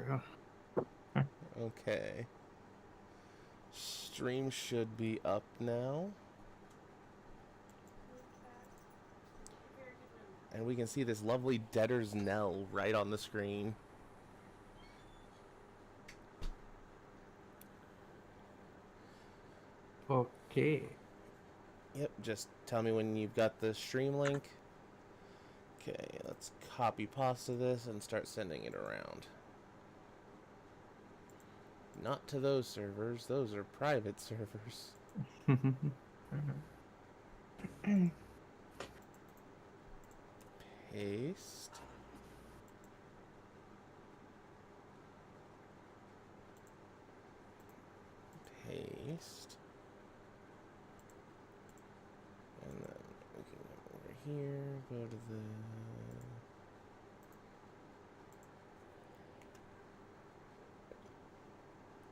true. Okay. Stream should be up now. And we can see this lovely Debtor's Knell right on the screen. Okay. Yep, just tell me when you've got the stream link. Okay, let's copy pasta this and start sending it around. Not to those servers, those are private servers. Paste. Paste. And then we can go over here, go to the...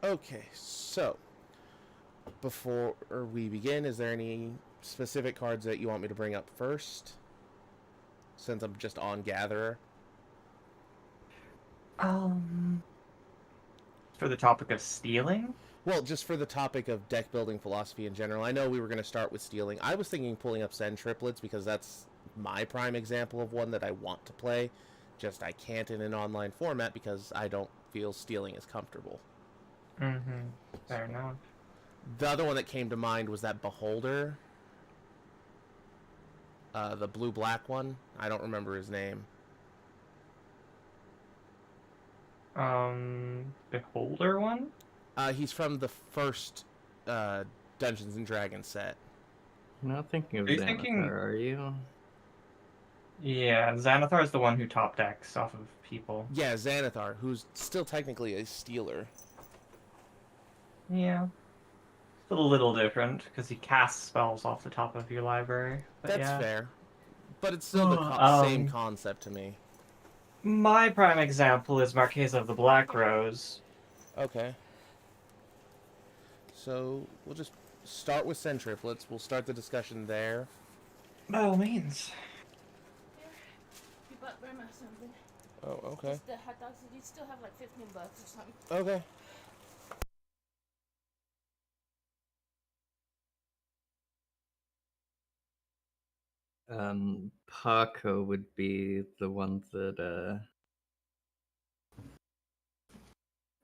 Okay, so before we begin, is there any specific cards that you want me to bring up first? Since I'm just on Gatherer. For the topic of stealing? Well, just for the topic of deck building philosophy in general. I know we were going to start with stealing. I was thinking pulling up Zen Triplets because that's my prime example of one that I want to play. Just I can't in an online format because I don't feel stealing is comfortable. Fair enough. The other one that came to mind was that Beholder. The blue-black one. I don't remember his name. Beholder one? He's from the first Dungeons and Dragons set. You're not thinking of Are you Xanathar, thinking- are you? Yeah, Xanathar is the one who top decks off of people. Yeah, Xanathar, who's still technically a stealer. Yeah. It's a little different, because he casts spells off the top of your library. But That's yeah. fair. But it's still the same concept to me. My prime example is Marquesa of the Black Rose. Okay. So, we'll just start with Zen Triplets. We'll start the discussion there. By all means. You bought grandma something. Oh, okay. Just the hot dogs. You still have like $15 or something. Okay. Paco would be the one that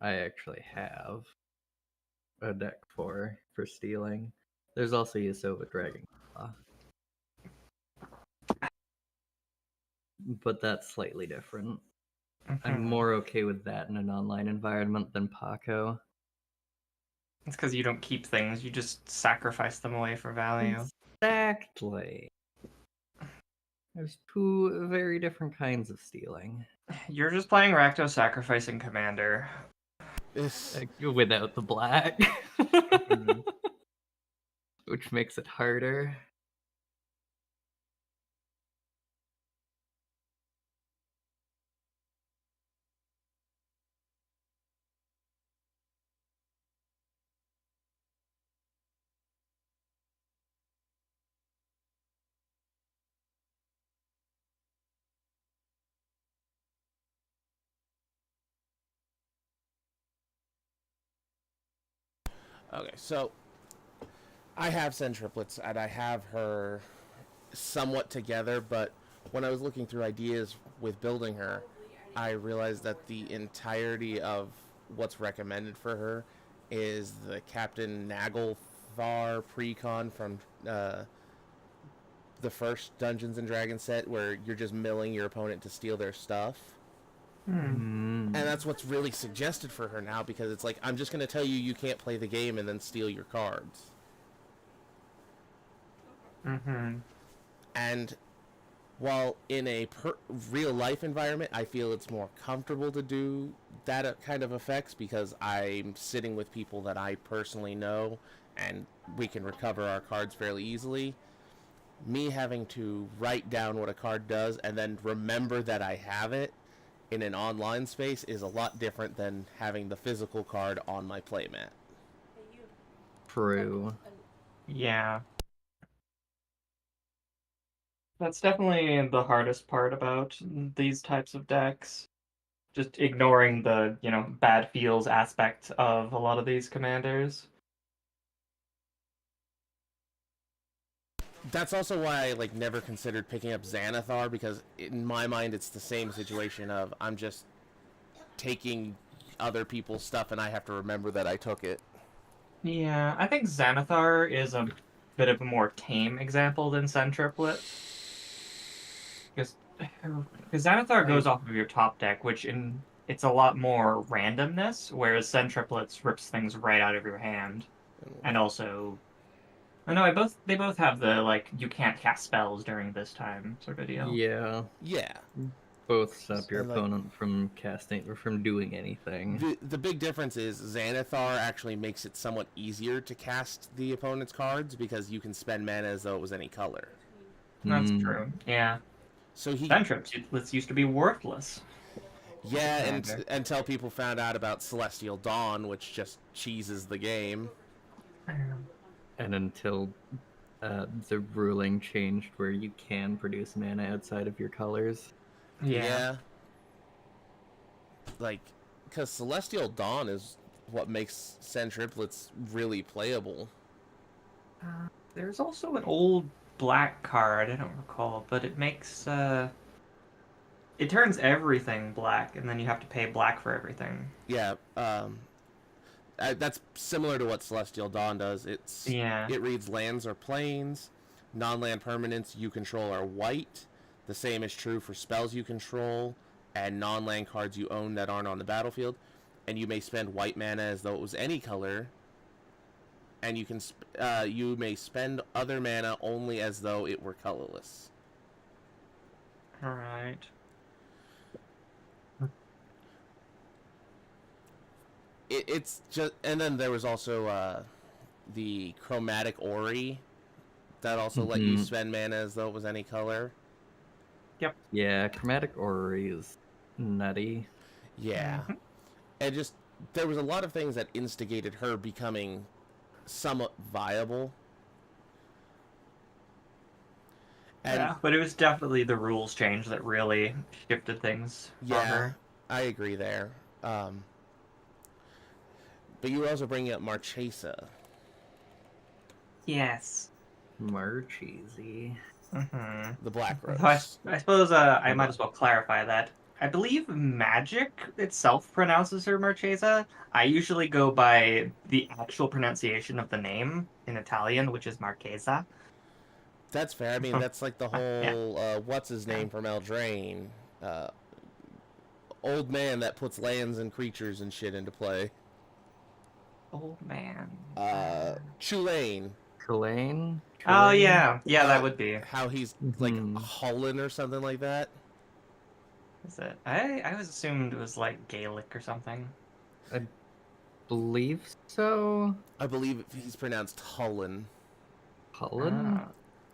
I actually have a deck for stealing. There's also Yasova Dragonclaw. But that's slightly different. I'm more okay with that in an online environment than Paco. It's because you don't keep things, you just sacrifice them away for value. Exactly. There's two very different kinds of stealing. You're just playing Rakdos Sacrificing Commander. Without the black. Which makes it harder. Okay, so I have Zen Triplets, and I have her somewhat together, but when I was looking through ideas with building her, I realized that the entirety of what's recommended for her is the Captain Naglfar precon from the first Dungeons and Dragons set, where you're just milling your opponent to steal their stuff. And that's what's really suggested for her now, because it's like, I'm just going to tell you you can't play the game and then steal your cards. And while in a real-life environment, I feel it's more comfortable to do that kind of effects, because I'm sitting with people that I personally know, and we can recover our cards fairly easily. Me having to write down what a card does and then remember that I have it in an online space is a lot different than having the physical card on my playmat. True. Yeah. That's definitely the hardest part about these types of decks. just ignoring the, bad feels aspect of a lot of these commanders. That's also why I never considered picking up Xanathar, because in my mind it's the same situation of I'm just taking other people's stuff and I have to remember that I took it. Yeah, I think Xanathar is a bit of a more tame example than Centriplet. Because Xanathar goes off of your top deck, it's a lot more randomness, whereas Centriplets rips things right out of your hand. And also, I know they both have the you can't cast spells during this time sort of deal. Yeah. Yeah. Both stop your And, opponent from casting or from doing anything. The big difference is Xanathar actually makes it somewhat easier to cast the opponent's cards because you can spend mana as though it was any color. That's true. Yeah. So Centriplets used to be worthless. Yeah, and until people found out about Celestial Dawn, which just cheeses the game. And until the ruling changed where you can produce mana outside of your colors. Yeah. Because Celestial Dawn is what makes Centriplets really playable. There's also an old black card, I don't recall, but it makes, it turns everything black, and then you have to pay black for everything. Yeah, that's similar to what Celestial Dawn does. It reads lands or planes. Non-land permanents you control are white. The same is true for spells you control and non-land cards you own that aren't on the battlefield. And you may spend white mana as though it was any color. And you may spend other mana only as though it were colorless. All right. It's just, and then there was also the Chromatic Ori that also let you spend mana as though it was any color. Yep. Yeah, Chromatic Ori is nutty. Yeah. And there was a lot of things that instigated her becoming somewhat viable. And Yeah, but it was definitely the rules change that really shifted things for her. I agree there. But you were also bringing up Marchesa. Yes. Marchese. Mm-hmm. The Black Rose. I suppose I might as well clarify that. I believe Magic itself pronounces her Marchesa. I usually go by the actual pronunciation of the name in Italian, which is Marchesa. That's fair. I mean, that's like the whole, what's his name from Eldraine? Old man that puts lands and creatures and shit into play. Old man. Chulane. Culane? Oh, yeah. Yeah, that would be. How he's, Hullen or something like that. Is it? I always assumed it was like Gaelic or something. I believe so. I believe he's pronounced Hullen. Cullen?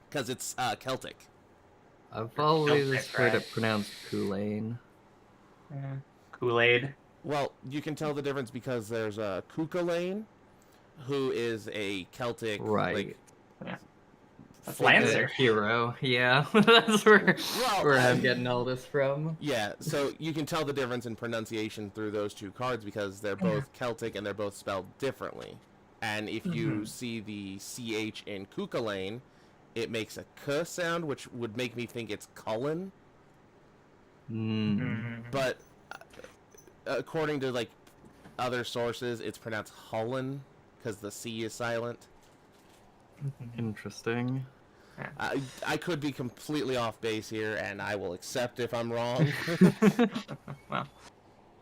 Because it's Celtic. I've always Celtic, heard right? it pronounced Culane. Yeah. Kool-Aid. Well, you can tell the difference because there's a Cuchulainn, who is a Celtic, Right. That's figure. Lancer. Hero. Yeah, that's where I'm getting all this from. Yeah, so you can tell the difference in pronunciation through those two cards because they're both Celtic and they're both spelled differently. And if you see the CH in Cuchulainn, it makes a K sound, which would make me think it's Cullen. But according to other sources, it's pronounced Hullen because the C is silent. Interesting. I could be completely off base here, and I will accept if I'm wrong. Well,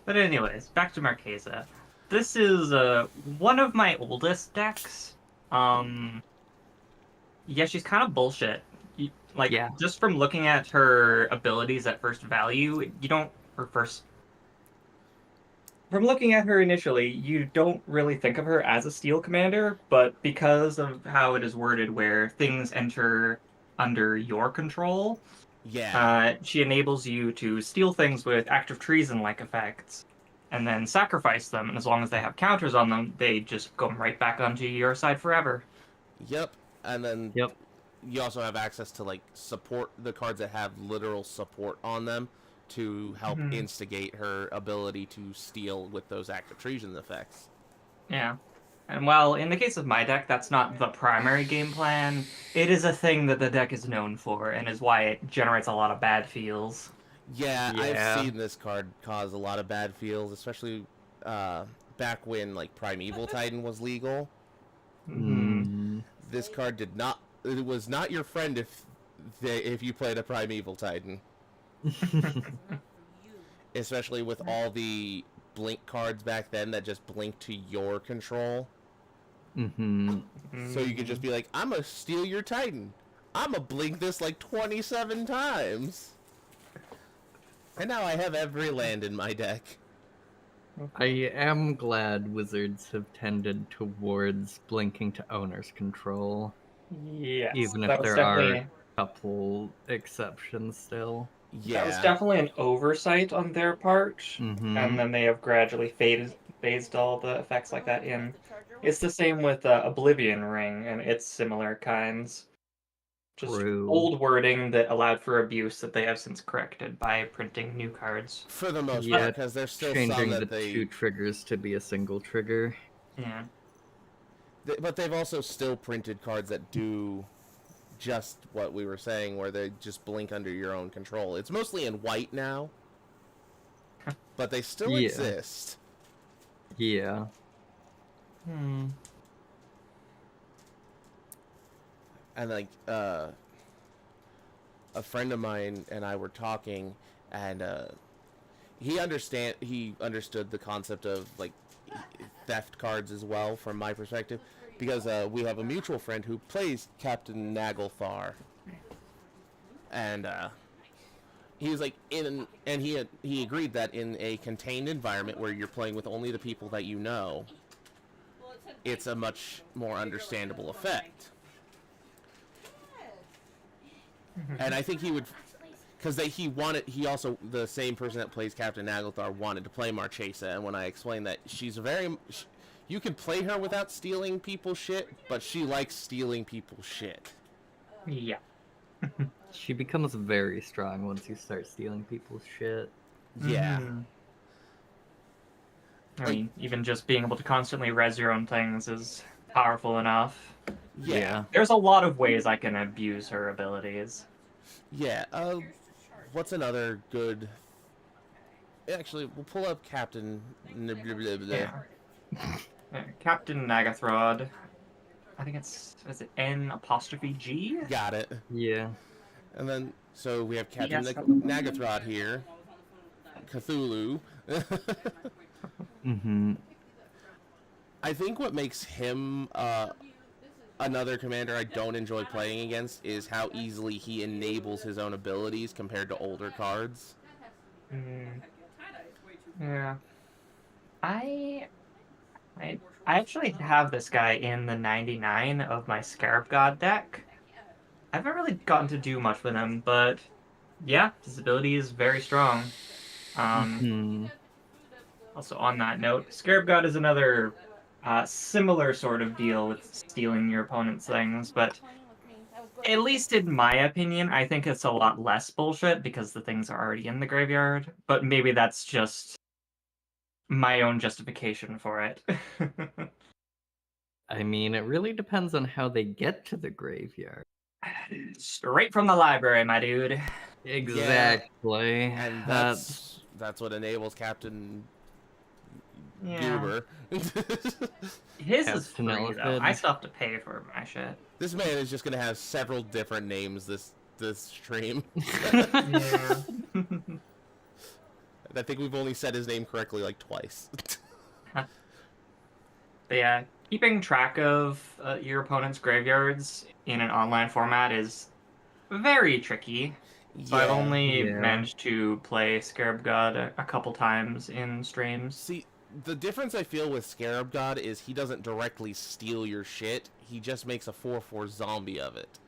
but anyways, back to Marchesa. This is one of my oldest decks. Yeah, she's kind of bullshit. Just from looking at her abilities at first value, from looking at her initially, you don't really think of her as a steel commander, but because of how it is worded where things enter under your control, she enables you to steal things with Act of Treason-like effects, and then sacrifice them, and as long as they have counters on them, they just go right back onto your side forever. Yep, and then you also have access to support the cards that have literal support on them, to help Mhm. instigate her ability to steal with those active treason effects. Yeah. And while in the case of my deck, that's not the primary game plan, it is a thing that the deck is known for and is why it generates a lot of bad feels. Yeah, I've Yeah. seen this card cause a lot of bad feels, especially back when like Primeval Titan was legal. Mm-hmm. This card did not. It was not your friend if you played a Primeval Titan, especially with all the blink cards back then that just blink to your control. Mm-hmm. So you could just be like, I'm gonna steal your Titan. I'm gonna blink this like 27 times. And now I have every land in my deck. I am glad wizards have tended towards blinking to owner's control, Yes, even if that was there are definitely a couple exceptions still. that was Yeah. definitely an oversight on their part, Mm-hmm. and then they have gradually phased all the effects like that in. It's the same with Oblivion Ring and its similar kinds. Just True. old wording that allowed for abuse that they have since corrected by printing new cards. For the most Yeah, part, because there's still some Changing the that they. two triggers to be a single trigger. Yeah. But they've also still printed cards that do just what we were saying, where they just blink under your own control. It's mostly in white now, but they still Yeah. exist. Yeah. Hmm. And like a friend of mine and I were talking, and he understood the concept of like theft cards as well from my perspective, because we have a mutual friend who plays Captain Naglfar, and he was like he agreed that in a contained environment where you're playing with only the people that you know, it's a much more understandable effect. And I think he would, because he also, the same person that plays Captain Naglfar wanted to play Marchesa, and when I explained that you can play her without stealing people's shit, but she likes stealing people's shit. Yeah. She becomes very strong once you start stealing people's shit. Yeah. Mhm. I mean, even just being able to constantly res your own things is powerful enough. Yeah. There's a lot of ways I can abuse her abilities. Yeah. What's another good? Actually, we'll pull up Captain. Captain Nagathrod. I think is it N''G? Got it. Yeah. And then, so we have Captain Yes. Nagathrod here. Cthulhu. Mm-hmm. I think what makes him another commander I don't enjoy playing against is how easily he enables his own abilities compared to older cards. Yeah. I actually have this guy in the 99 of my Scarab God deck. I haven't really gotten to do much with him, but yeah, his ability is very strong. Mm-hmm. Also on that note, Scarab God is another similar sort of deal with stealing your opponent's things, but at least in my opinion, I think it's a lot less bullshit because the things are already in the graveyard, but maybe that's just my own justification for it. I mean, it really depends on how they get to the graveyard. Straight from the library, my dude. Exactly. And that's what enables Captain Goober. His is Captain free, though. Elephant. I still have to pay for my shit. This man is just gonna have several different names this stream. Yeah. I think we've only said his name correctly like twice. But yeah, keeping track of your opponent's graveyards in an online format is very tricky. So I've only Yeah. managed to play Scarab God a couple times in streams. See, the difference I feel with Scarab God is he doesn't directly steal your shit. He just makes a 4/4 zombie of it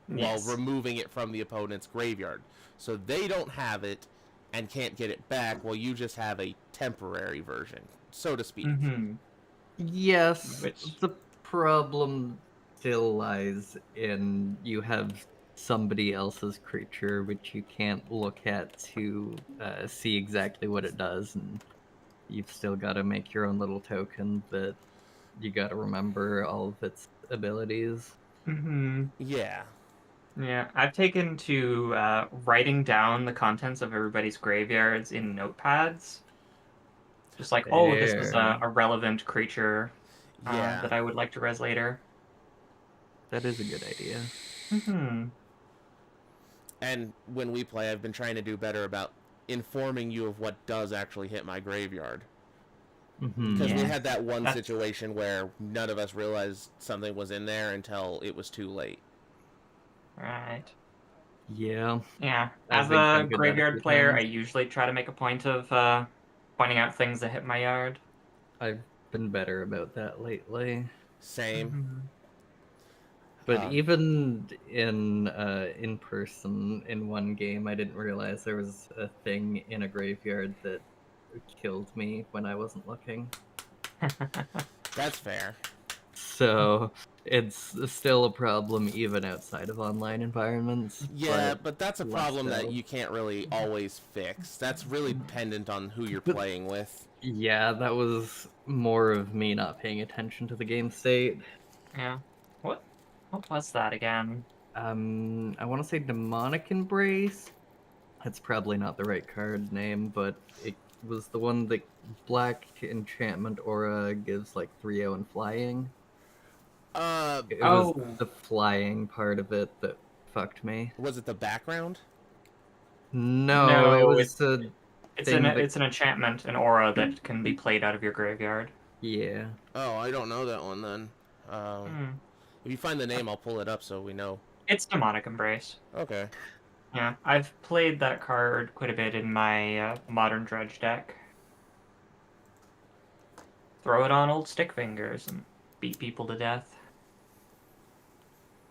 Yes. while removing it from the opponent's graveyard. So they don't have it and can't get it back, while you just have a temporary version, so to speak. Mm-hmm. Yes, Which- the problem still lies in you have somebody else's creature, which you can't look at to see exactly what it does, and you've still got to make your own little token that you got to remember all of its abilities. Mm-hmm. Yeah. Yeah, I've taken to writing down the contents of everybody's graveyards in notepads. Just like, oh, this was Fair. a relevant creature Yeah. that I would like to res later. That is a good idea. Mm-hmm. And when we play, I've been trying to do better about informing you of what does actually hit my graveyard. Mhm. Because we Yeah. had that one That's- situation where none of us realized something was in there until it was too late. Right. Yeah. Yeah. I've As been a thinking that a graveyard few player, I times. usually try to make a point of pointing out things that hit my yard. I've been better about that lately. Same. Mm-hmm. But Um, even in person in one game, I didn't realize there was a thing in a graveyard that killed me when I wasn't looking. That's fair. So it's still a problem even outside of online environments. Yeah, but but that's a less problem that so. you can't really always fix. That's really dependent on who you're playing with. Yeah, that was more of me not paying attention to the game state. Yeah. What was that again? I want to say Demonic Embrace. That's probably not the right card name, but it was the one that Black Enchantment Aura gives like 3/0 and flying. It was Oh. the flying part of it that fucked me. Was it the background? No, it was it's a it's thing an that- it's an enchantment, an aura that can be played out of your graveyard. yeah. Oh, I don't know that one then. Hmm. If you find the name, I'll pull it up so we know. It's Demonic Embrace. Okay. Yeah, I've played that card quite a bit in my Modern Dredge deck. Throw it on old stick fingers and beat people to death.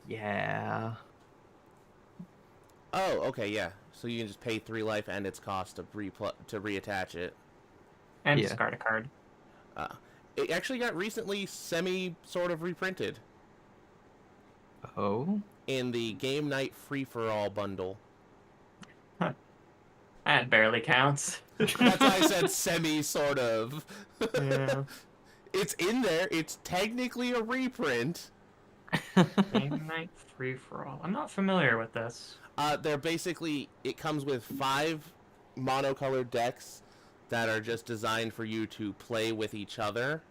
Yeah. Oh, okay, yeah. So you can just pay 3 life and its cost to reattach it. And Yeah. discard a card. It actually got recently sort of reprinted Oh. in the Game Night Free for All bundle. That barely counts. That's why I said sort of. Yeah. It's in there. It's technically a reprint. Game Night Free for All. I'm not familiar with this. They're basically, it comes with 5 monocolored decks that are just designed for you to play with each other.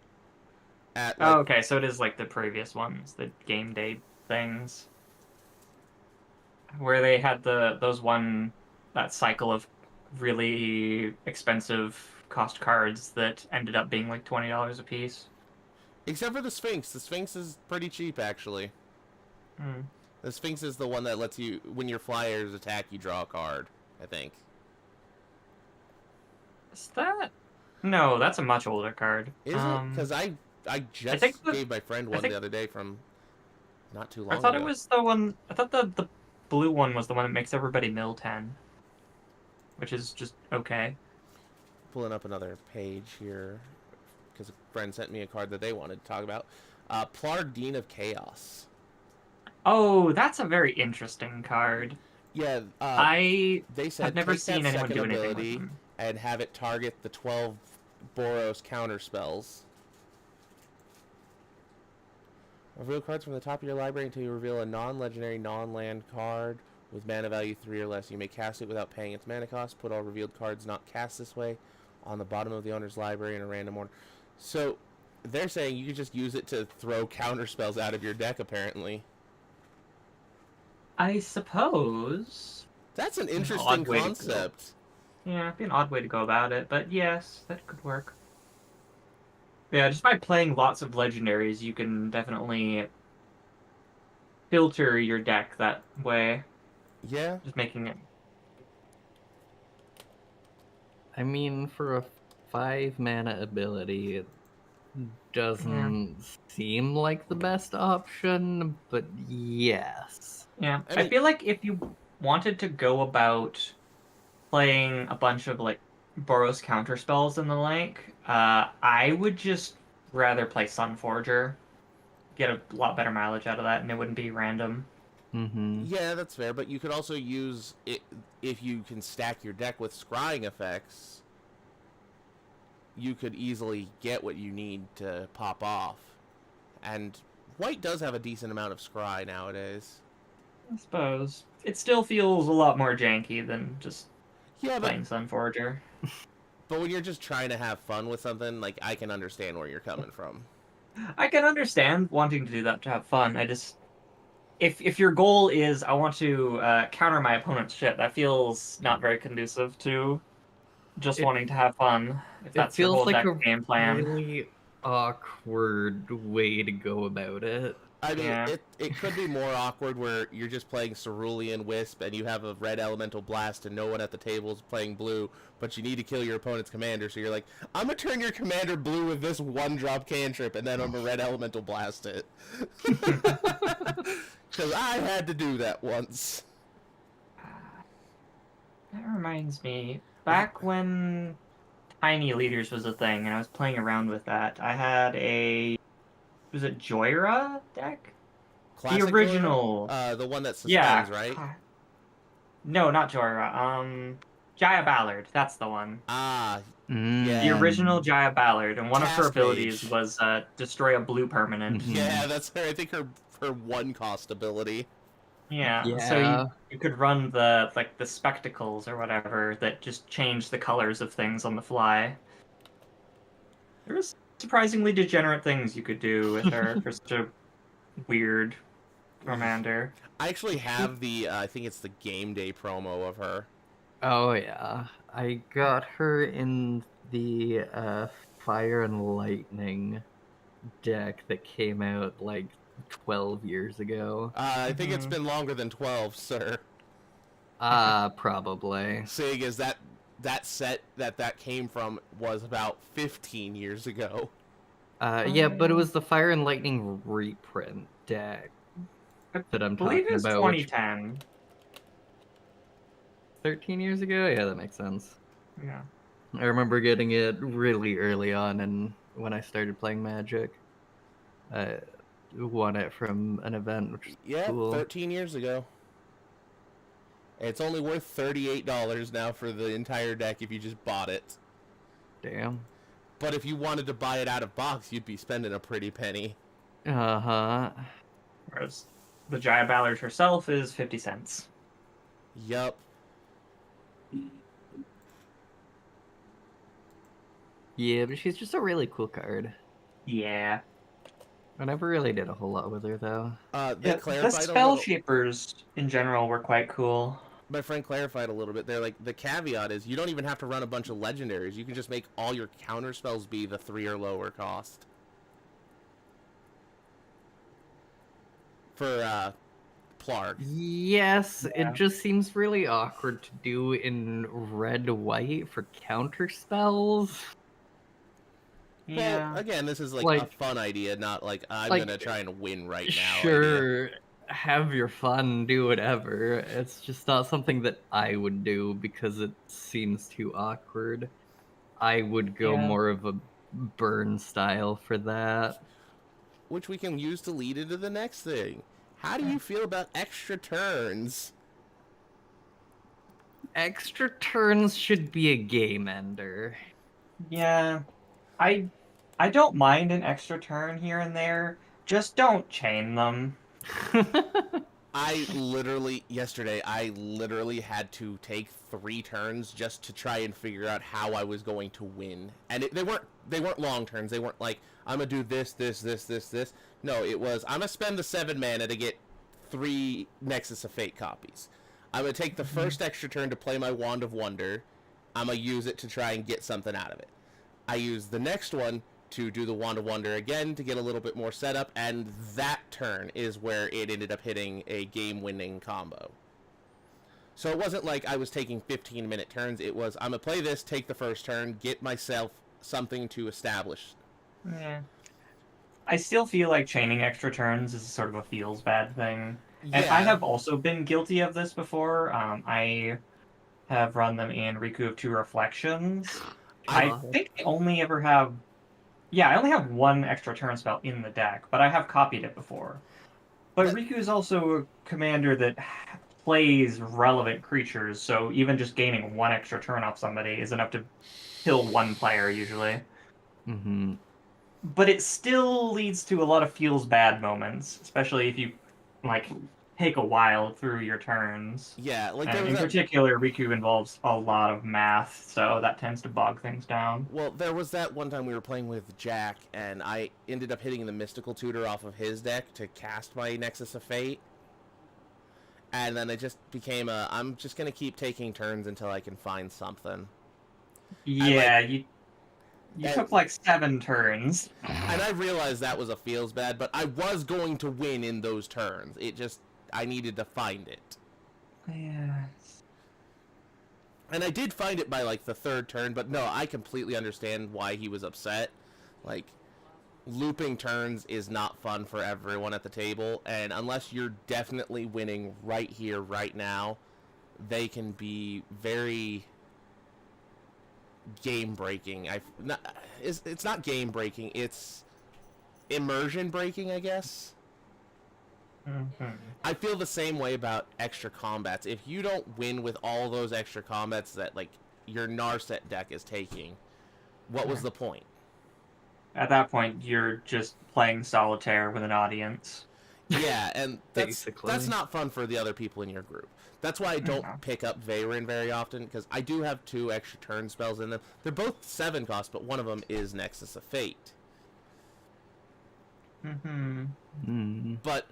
At Oh, okay, so it is like the previous ones, the game day things, where they had that cycle of really expensive cost cards that ended up being like $20 a piece. Except for the Sphinx. The Sphinx is pretty cheap, actually. Hmm. The Sphinx is the one that lets you, when your flyers attack, you draw a card, I think. Is that? No, that's a much older card. Is it? Because I just think gave my friend one the other day from not too long I thought ago. it was the one. I thought the blue one was the one that makes everybody mill 10, which is just okay. Pulling up another page here, because a friend sent me a card that they wanted to talk about. Plardine of Chaos. Oh, that's a very interesting card. Yeah, I they said have never take that seen anyone second do anything with ability them. and have it target the 12 Boros counter spells. Reveal cards from the top of your library until you reveal a non-legendary, non-land card with mana value 3 or less. You may cast it without paying its mana cost. Put all revealed cards not cast this way on the bottom of the owner's library in a random order. So, they're saying you can just use it to throw counter spells out of your deck, apparently. I suppose. That's an An interesting odd way to go. concept. Yeah, it'd be an odd way to go about it, but yes, that could work. Yeah, just by playing lots of legendaries, you can definitely filter your deck that way. Yeah. Just making it. I mean, for a 5 mana ability, it doesn't seem like the best option, but yes. Yeah, I I mean- feel like if you wanted to go about playing a bunch of like Boros counter spells and the like, I would just rather play Sunforger. Get a lot better mileage out of that, and it wouldn't be random. Mm-hmm. Yeah, that's fair, but you could also use it if you can stack your deck with scrying effects. You could easily get what you need to pop off. And white does have a decent amount of scry nowadays. I suppose. It still feels a lot more janky than just Yeah, playing Sunforger. but when you're just trying to have fun with something, like, I can understand where you're coming from. I can understand wanting to do that to have fun. I just, if your goal is I want to counter my opponent's shit, that feels not very conducive to just It- wanting to have fun. If It that's your feels whole like deck a game plan. really awkward way to go about it. I mean, Yeah. it could be more awkward where you're just playing Cerulean Wisp and you have a red elemental blast and no one at the table is playing blue, but you need to kill your opponent's commander, so you're like, I'm gonna turn your commander blue with this 1-drop cantrip and then I'm a red elemental blast it. Because I had to do that once. That reminds me, back when Tiny Leaders was a thing and I was playing around with that, I had was it Joyra deck? Classic The original. the one that suspends, Yeah. right? No, not Joyra. Jaya Ballard. That's the one. Ah, Mm. Yeah. The original Jaya Ballard, and one of her Cast abilities Mage. was destroy a blue permanent. Mhm. yeah, that's her. I think her 1-cost ability. Yeah. So Yeah. you could run the spectacles or whatever that just change the colors of things on the fly. There was surprisingly degenerate things you could do with her for such a weird commander. I actually have the, I think it's the game day promo of her. Oh yeah, I got her in the Fire and Lightning deck that came out like 12 years ago. I think it's Mhm. been longer than 12, sir. Probably. Seeing as that set that came from was about 15 years ago. Yeah, but it was the Fire and Lightning reprint deck that I'm I believe talking it's about. which- 2010. 13 years ago? Yeah, that makes sense. Yeah. I remember getting it really early on, and when I started playing Magic, I won it from an event, which is Yeah, cool. 13 years ago. It's only worth $38 now for the entire deck if you just bought it. Damn. But if you wanted to buy it out of box, you'd be spending a pretty penny. Uh-huh. Whereas the Jaya Ballard herself is 50 cents. Yup. Yeah, but she's just a really cool card. Yeah. I never really did a whole lot with her, though. They The clarified a spell little. shapers in general were quite cool. My friend clarified a little bit. They're like, the caveat is you don't even have to run a bunch of legendaries. You can just make all your counter spells be the 3 or lower cost. For Plarg. Yes, Yeah. it just seems really awkward to do in red-white for counter spells. Yeah. Well, again, this is like a Like- fun idea, not like I'm like, gonna try and win right now. idea. Sure, have your fun, do whatever. It's just not something that I would do because it seems too awkward. I would go Yeah. more of a burn style for that. Which we can use to lead into the next thing. How do you feel about extra turns? Extra turns should be a game ender. Yeah. I don't mind an extra turn here and there. Just don't chain them. Yesterday, I literally had to take 3 turns just to try and figure out how I was going to win. And they weren't long turns. They weren't like, I'm gonna do this. No, it was, I'm gonna spend the 7 mana to get 3 Nexus of Fate copies. I'm gonna take the first extra turn to play my Wand of Wonder. I'm gonna use it to try and get something out of it. I use the next one to do the Wand of Wonder again to get a little bit more setup, and that turn is where it ended up hitting a game-winning combo. So it wasn't like I was taking 15-minute turns. It was, I'm going to play this, take the first turn, get myself something to establish. Yeah. I still feel like chaining extra turns is sort of a feels bad thing. And I have also been guilty of this before. I have run them in Riku of Two Reflections. I think I only ever have... Yeah, I only have 1 extra turn spell in the deck, but I have copied it before. But Riku is also a commander that plays relevant creatures, so even just gaining one extra turn off somebody is enough to kill one player usually. Mm-hmm. But it still leads to a lot of feels bad moments, especially if you like take a while through your turns. Yeah, like And there in was that. particular, Riku involves a lot of math, so that tends to bog things down. Well, there was that one time we were playing with Jack, and I ended up hitting the Mystical Tutor off of his deck to cast my Nexus of Fate. And then it just became I'm just going to keep taking turns until I can find something. Yeah, you and- took like 7 turns. And I realized that was a feels bad, but I was going to win in those turns. It just, I needed to find it. Yeah. And I did find it by, like, the 3rd turn, but no, I completely understand why he was upset. Like, looping turns is not fun for everyone at the table, and unless you're definitely winning right here, right now, they can be very game-breaking. It's not game-breaking, it's immersion-breaking, I guess. Mm-hmm. I feel the same way about extra combats. If you don't win with all those extra combats that, like, your Narset deck is taking, what was the point? At that point, you're just playing solitaire with an audience. Yeah, and that's Basically. not fun for the other people in your group. That's why I don't Yeah. pick up Veyrin very often, because I do have 2 extra turn spells in them. They're both 7 cost, but one of them is Nexus of Fate. Mm-hmm. Mm-hmm. But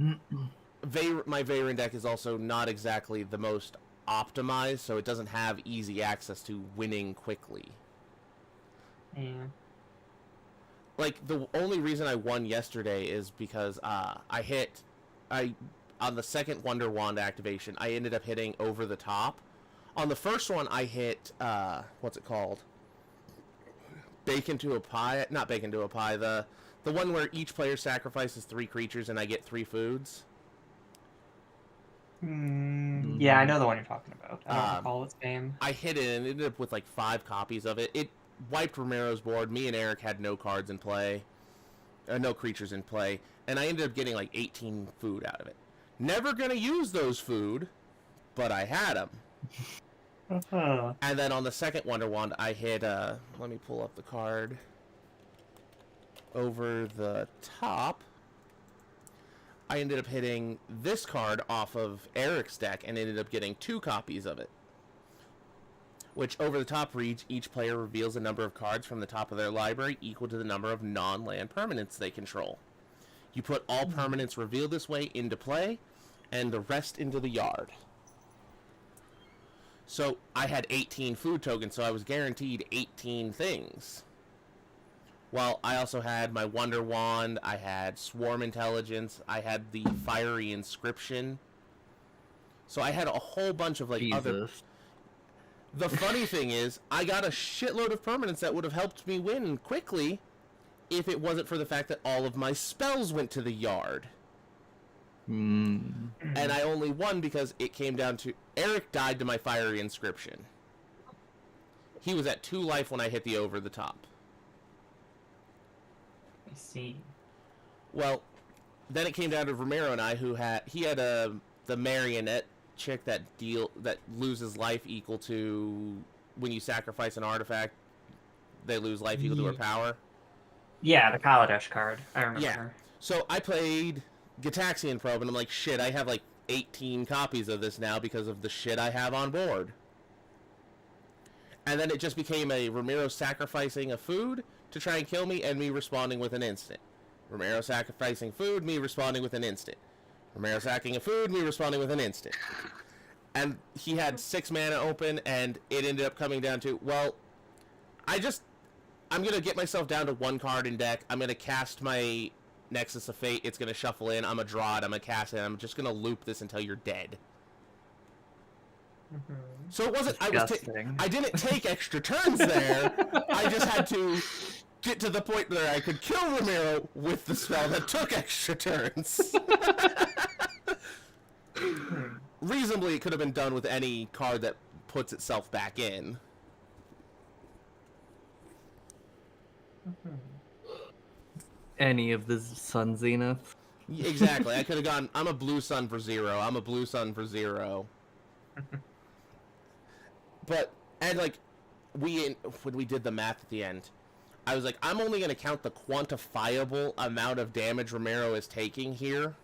my Veyrin deck is also not exactly the most optimized, so it doesn't have easy access to winning quickly. Yeah. Like, the only reason I won yesterday is because on the second Wonder Wand activation, I ended up hitting Over the Top. On the first one, I hit, what's it called? Bacon to a Pie? Not Bacon to a Pie, the one where each player sacrifices 3 creatures and I get 3 foods. Yeah, I know the one you're talking about. I don't recall its name. I hit it and ended up with like 5 copies of it. It wiped Romero's board. Me and Eric had no cards in play. No creatures in play. And I ended up getting like 18 food out of it. Never gonna use those food, but I had them. Uh-huh. And then on the second Wonder Wand, I hit, let me pull up the card. Over the Top, I ended up hitting this card off of Eric's deck and ended up getting 2 copies of it. Which, Over the Top reads, each player reveals a number of cards from the top of their library equal to the number of non-land permanents they control. You put all permanents revealed this way into play, and the rest into the yard. So, I had 18 food tokens, so I was guaranteed 18 things. Well, I also had my Wonder Wand, I had Swarm Intelligence, I had the Fiery Inscription. So I had a whole bunch of, like, other... Jesus. The funny thing is, I got a shitload of permanents that would have helped me win quickly if it wasn't for the fact that all of my spells went to the yard. Mm. And I only won because it came down to... Eric died to my Fiery Inscription. He was at 2 life when I hit the Over the Top. I see. Well, then it came down to Romero and I, who had... He had the marionette chick that loses life equal to... When you sacrifice an artifact, they lose life equal to her power. Yeah, the Kaladesh card. I remember Yeah. her. So I played Gitaxian Probe, and I'm like, shit, I have like 18 copies of this now because of the shit I have on board. And then it just became a Romero sacrificing a food to try and kill me, and me responding with an instant. Romero sacrificing food, me responding with an instant. Romero sacking a food, me responding with an instant. And he had 6 mana open, and it ended up coming down to, well, I'm going to get myself down to 1 card in deck. I'm going to cast my Nexus of Fate. It's going to shuffle in. I'm going to draw it. I'm going to cast it. I'm just going to loop this until you're dead. Mm-hmm. So it wasn't... Disgusting. I didn't take extra turns there. I just had to get to the point where I could kill Romero with the spell that took extra turns. Reasonably, it could have been done with any card that puts itself back in. Any of the Sun Zenith. Exactly. I could have gone, I'm a blue sun for 0. I'm a blue sun for 0. But, and like, when we did the math at the end, I was like, I'm only going to count the quantifiable amount of damage Romero is taking here.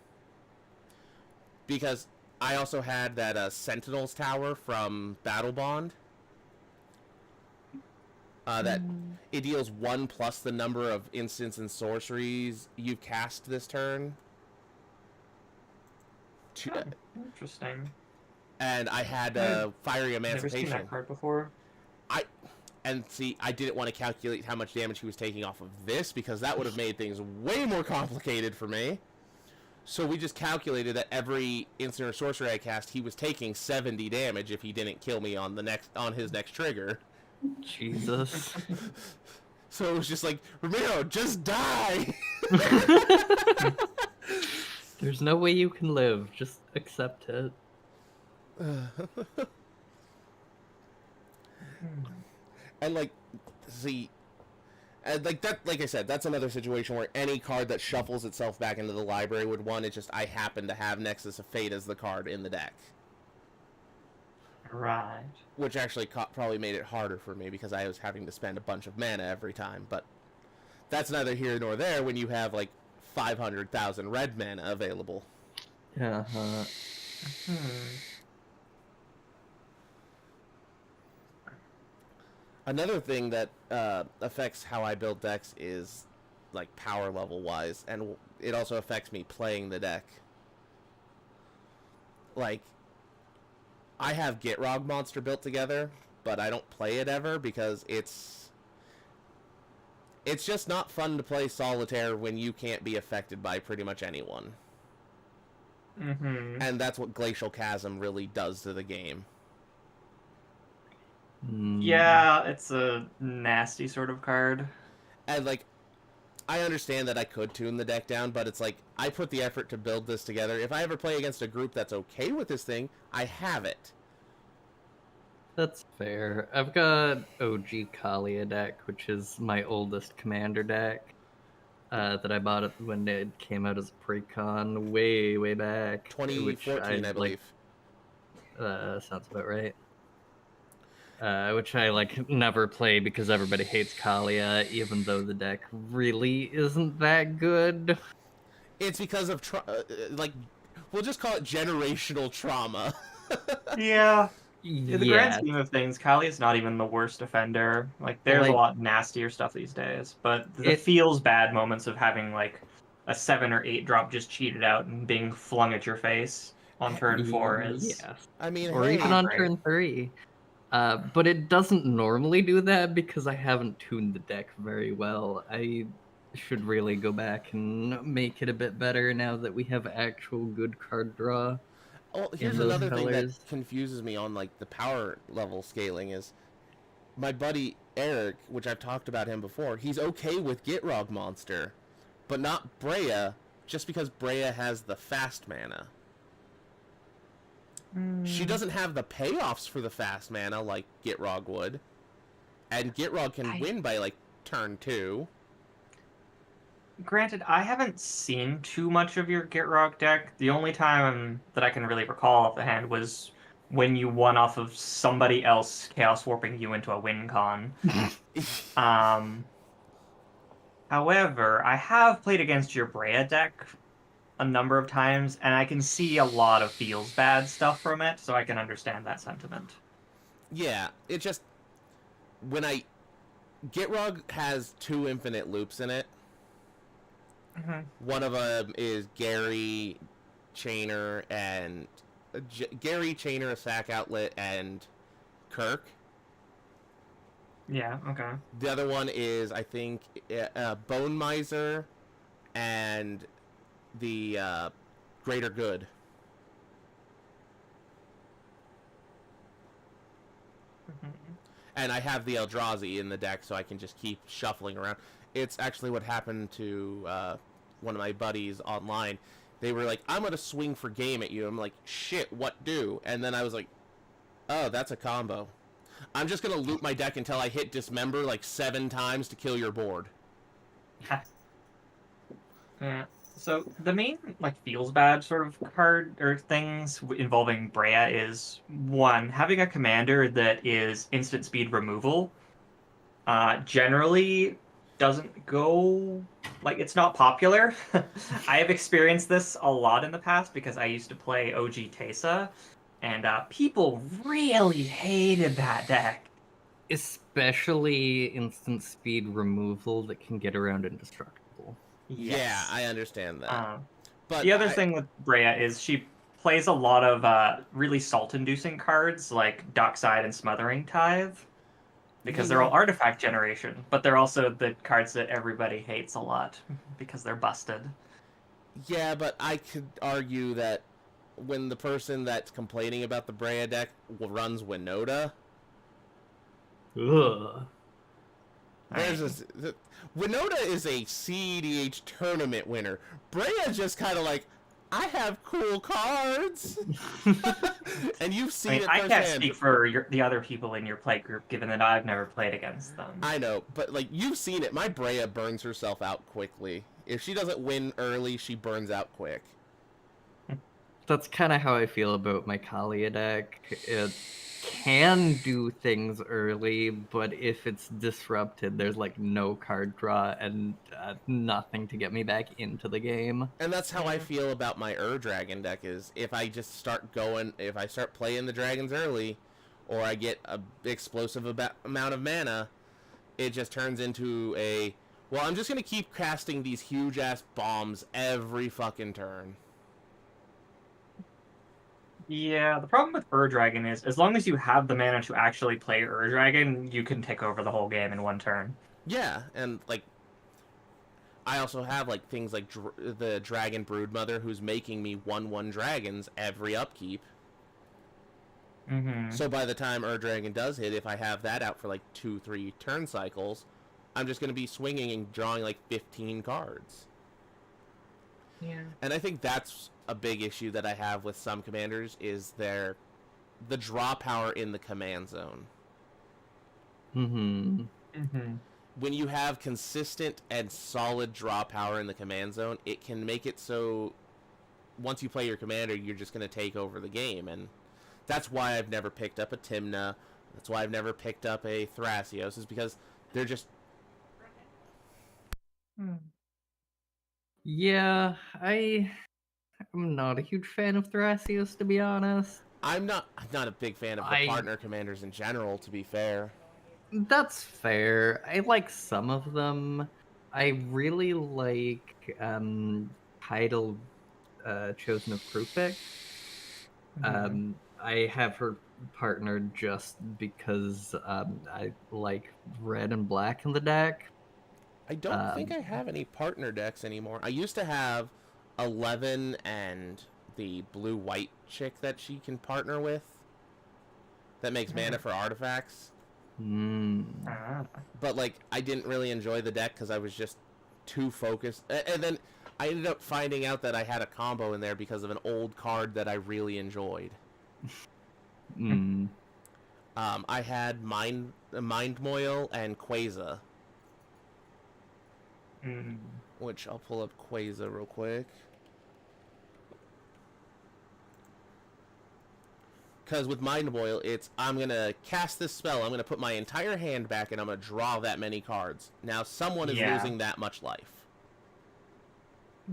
Because I also had that Sentinels Tower from Battle Bond. That it deals 1 plus the number of instants and sorceries you've cast this turn. Oh, interesting. And I had Fiery Never seen Emancipation. that card before. And see, I didn't want to calculate how much damage he was taking off of this, because that would have made things way more complicated for me. So we just calculated that every instant or sorcery I cast, he was taking 70 damage if he didn't kill me on his next trigger. Jesus. So it was just like, Ramiro, just die! There's no way you can live. Just accept it. And like, see, and like that, like I said, that's another situation where any card that shuffles itself back into the library would win. It's just I happen to have Nexus of Fate as the card in the deck, Right. which actually probably made it harder for me because I was having to spend a bunch of mana every time. But that's neither here nor there when you have like 500,000 red mana available. Yeah. Another thing that affects how I build decks is like power level wise, and it also affects me playing the deck. Like, I have Gitrog Monster built together, but I don't play it ever because it's just not fun to play Solitaire when you can't be affected by pretty much anyone. Mm-hmm. And that's what Glacial Chasm really does to the game. Yeah, it's a nasty sort of card. And like, I understand that I could tune the deck down, but it's like, I put the effort to build this together. If I ever play against a group that's okay with this thing, I have it. That's fair. I've got OG Kalia deck, which is my oldest commander deck. That I bought it when it came out as a pre-con way, way back. 2014, I believe. Sounds about right. Which I never play because everybody hates Kalia, even though the deck really isn't that good. It's because of we'll just call it generational trauma. Yeah. In the grand Yeah, scheme of things, Kalia's not even the worst offender. Like, there's a lot nastier stuff these days, but the feels bad moments of having a 7 or 8 drop just cheated out and being flung at your face on turn 4 is. yeah. I mean, Or hey, even on great. turn 3. But it doesn't normally do that because I haven't tuned the deck very well. I should really go back and make it a bit better now that we have actual good card draw. well, here's those another thing that colors. confuses me on the power level scaling is my buddy Eric, which I've talked about him before. He's okay with Gitrog Monster, but not Breya, just because Breya has the fast mana. She doesn't have the payoffs for the fast mana like Gitrog would. And Gitrog can win by turn 2. Granted, I haven't seen too much of your Gitrog deck. The only time that I can really recall off the hand was when you won off of somebody else Chaos Warping you into a win con. However, I have played against your Breya deck a number of times, and I can see a lot of feels bad stuff from it, so I can understand that sentiment. Yeah, it just Gitrog has 2 infinite loops in it. Mm-hmm. One of them is Gary, Chainer, and Gary, Chainer, a Sack Outlet, and Kirk. Yeah, okay. The other one is, I think, Bone Miser and the Greater Good. Mm-hmm. And I have the Eldrazi in the deck, so I can just keep shuffling around. It's actually what happened to one of my buddies online. They were like, I'm going to swing for game at you. I'm like, shit, what do? And then I was like, oh, that's a combo. I'm just going to loop my deck until I hit Dismember 7 times to kill your board. Yeah. So the main feels bad sort of card or things involving Brea is one, having a commander that is instant speed removal. Generally doesn't go it's not popular. I have experienced this a lot in the past because I used to play OG Tesa, and people really hated that deck. Especially instant speed removal that can get around indestructible. Yeah, Yes. I understand that. Uh, But the other thing with Brea is she plays a lot of really salt-inducing cards like Dockside and Smothering Tithe because they're all artifact generation, but they're also the cards that everybody hates a lot because they're busted. Yeah, but I could argue that when the person that's complaining about the Brea deck runs Winota, Ugh. Winota is a CEDH tournament winner. Brea just kind of like, I have cool cards, and you've seen it I firsthand. can't speak for the other people in your play group, given that I've never played against them. I know, but you've seen it. My Brea burns herself out quickly. If she doesn't win early, she burns out quick. That's kind of how I feel about my Kalia deck. It can do things early, but if it's disrupted, there's no card draw and nothing to get me back into the game. And that's how I feel about my Dragon deck. Is if I just start playing the dragons early, or I get a explosive amount of mana, it just turns into well, I'm just gonna keep casting these huge ass bombs every fucking turn. Yeah, the problem with Ur-Dragon is, as long as you have the mana to actually play Ur-Dragon, you can take over the whole game in one turn. Yeah, and I also have things like the Dragon Broodmother, who's making me 1/1 dragons every upkeep. Mm-hmm. So by the time Ur-Dragon does hit, if I have that out for 2-3 turn cycles, I'm just going to be swinging and drawing 15 cards. Yeah. And I think that's a big issue that I have with some commanders is the draw power in the command zone. Mm-hmm. Mm-hmm. When you have consistent and solid draw power in the command zone, it can make it so once you play your commander, you're just going to take over the game. And that's why I've never picked up a Tymna. That's why I've never picked up a Thrasios, is because they're just... Yeah, I'm not a huge fan of Thrasios, to be honest. I'm not a big fan of the partner commanders in general, to be fair. That's fair. I like some of them. I really like Tidal Chosen of Krupik. I have her partnered just because I like red and black in the deck. I don't think I have any partner decks anymore. I used to have 11 and the blue-white chick that she can partner with. That makes mana for artifacts. But I didn't really enjoy the deck because I was just too focused. And then I ended up finding out that I had a combo in there because of an old card that I really enjoyed. I had Mind Moil and Quasar. Which I'll pull up Quasar real quick. Because with Mind Moil, I'm going to cast this spell, I'm going to put my entire hand back, and I'm going to draw that many cards. Now, someone is losing that much life.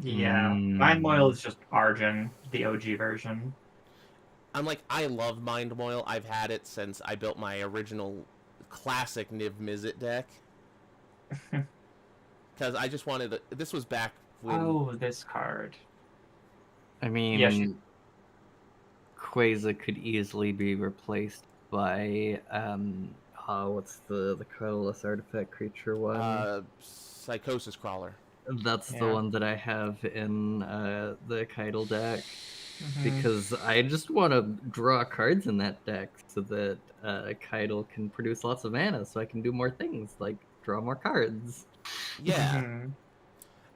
Yeah. Mind Moil is just Arjun, the OG version. I love Mind Moil. I've had it since I built my original classic Niv Mizzet deck. Because I just wanted this was back when... Oh, this card. I mean, Quasar could easily be replaced by what's the colorless artifact creature one? Psychosis Crawler. That's the one that I have in the Keitel deck. Because I just want to draw cards in that deck so that Keitel can produce lots of mana so I can do more things, like draw more cards. Yeah. And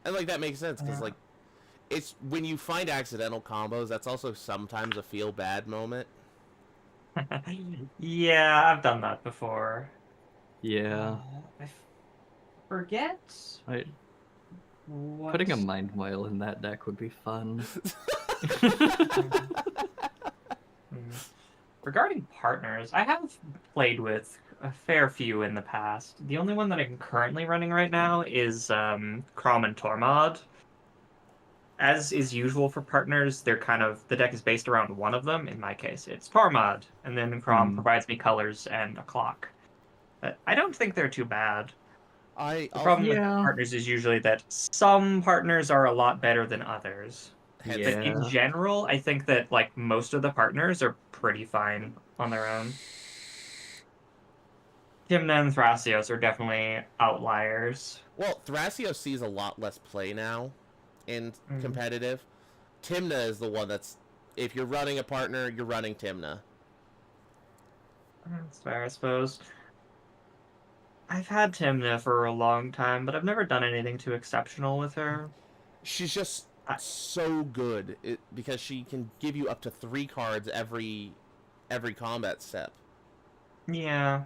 that makes sense, because it's when you find accidental combos, that's also sometimes a feel bad moment. Yeah, I've done that before. Yeah. I forget Putting a Mind Whale in that deck would be fun. Mm. Regarding partners, I have played with a fair few in the past. The only one that I'm currently running right now is Crom and Tormod. As is usual for partners, they're kind of the deck is based around one of them. In my case, it's Tormod, and then Crom provides me colors and a clock. But I don't think they're too bad. The problem with Yeah. partners is usually that some partners are a lot better than others. But in Yeah. general, I think that like most of the partners are pretty fine on their own. Tymna and Thrasios are definitely outliers. Well, Thrasios sees a lot less play now in Mhm. competitive. Tymna is the one that's, if you're running a partner, you're running Tymna. That's fair, I suppose. I've had Tymna for a long time, but I've never done anything too exceptional with her. She's just I- so good because she can give you up to 3 cards every combat step. Yeah.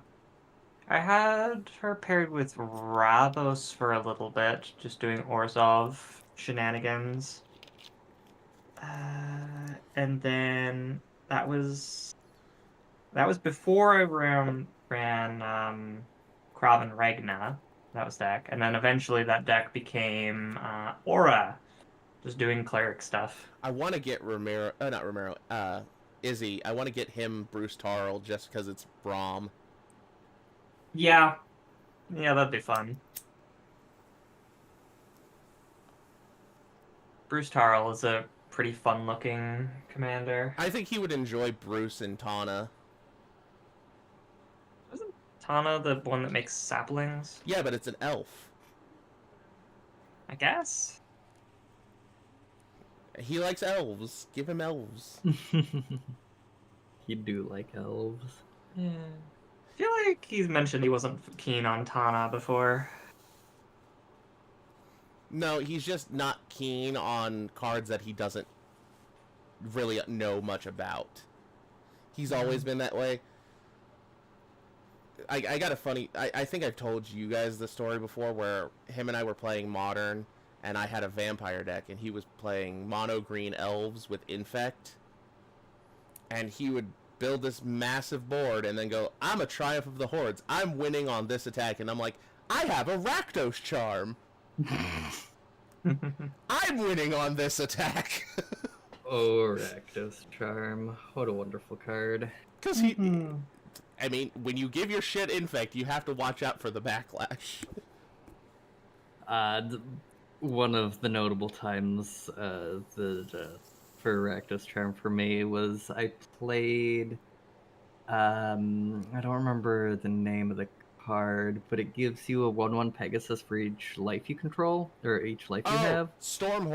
I had her paired with Ravos for a little bit, just doing Orzhov shenanigans. And then that was before I ran Kraven Regna. That was deck, and then eventually that deck became Aura, just doing cleric stuff. I want to get not Romero, Izzy. I want to get him Bruce Tarl just because it's Braum. Yeah, that'd be fun. Bruce Tarl is a pretty fun-looking commander. I think he would enjoy Bruce and Tana. Isn't Tana the one that makes saplings? Yeah, but it's an elf. I guess. He likes elves. Give him elves. You do like elves. Yeah. I feel like he's mentioned he wasn't keen on Tana before. No, he's just not keen on cards that he doesn't really know much about. He's always been that way. I got a funny... I think I've told you guys the story before where him and I were playing Modern, and I had a vampire deck, and he was playing mono green elves with Infect. And he would build this massive board and then go, I'm a Triumph of the Hordes. I'm winning on this attack. And I'm like, I have a Rakdos Charm. I'm winning on this attack. Oh, Rakdos Charm. What a wonderful card. Because he... I mean, when you give your shit Infect, you have to watch out for the backlash. One of the notable times for Rakdos Charm for me was I played... I don't remember the name of the card, but it gives you a 1/1 Pegasus for each life you control, or each life you have. Storm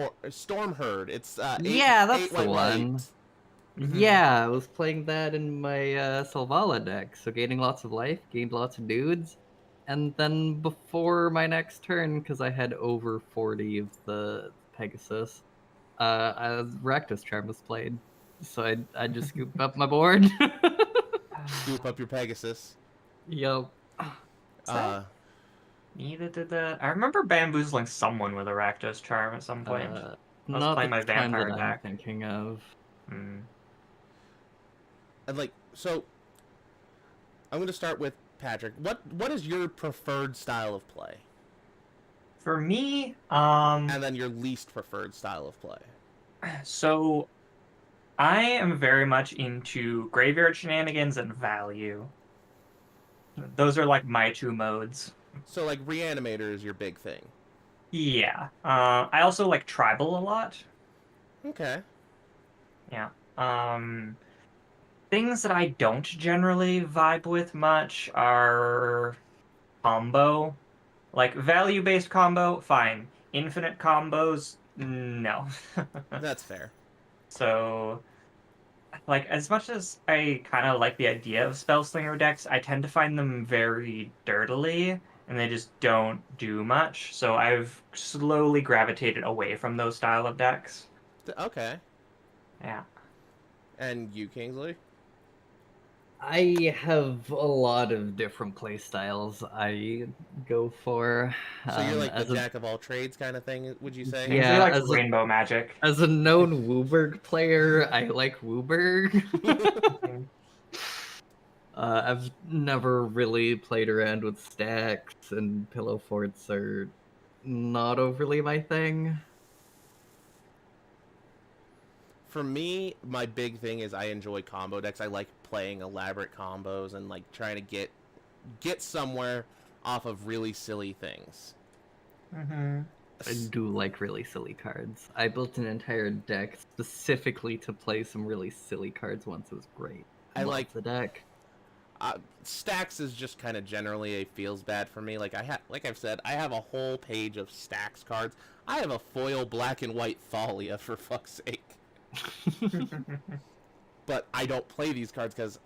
Herd. It's Yeah, that's eight the one. Yeah, I was playing that in my Selvala deck, so gaining lots of life, gained lots of dudes, and then before my next turn, because I had over 40 of the Pegasus, Rakdos Charm was played, so I just scooped up my board. Scoop up your Pegasus. Yup. Me that did that. I remember bamboozling someone with a Rakdos Charm at some point. I was Not playing the my time vampire that I'm deck. thinking of. Mm. And so I'm going to start with Patrick. What is your preferred style of play? For me, And then your least preferred style of play. so I am very much into graveyard shenanigans and value. Those are like my two modes. So Reanimator is your big thing. Yeah. I also like tribal a lot. Okay. Yeah. Things that I don't generally vibe with much are combo. Like value-based combo, fine. Infinite combos, no. That's fair. So, like, as much as I kind of like the idea of Spellslinger decks, I tend to find them very dirtily, and they just don't do much. So I've slowly gravitated away from those style of decks. Okay. Yeah. And you, Kingsley? I have a lot of different play styles I go for. So you're like the As a jack of all trades kind of thing, would you say? And so he yeah, likes rainbow magic. as a known Wooburg player, I like Wooburg. Mhm. I've never really played around with stacks, and pillow forts are not overly my thing. For me, my big thing is I enjoy combo decks. I like playing elaborate combos and like trying to get somewhere off of really silly things. Mhm. I do like really silly cards. I built an entire deck specifically to play some really silly cards once. It was great. I Love like the deck. stacks is just kind of generally a feels bad for me. Like like I've said, I have a whole page of stacks cards. I have a foil black and white Thalia for fuck's sake. But I don't play these cards because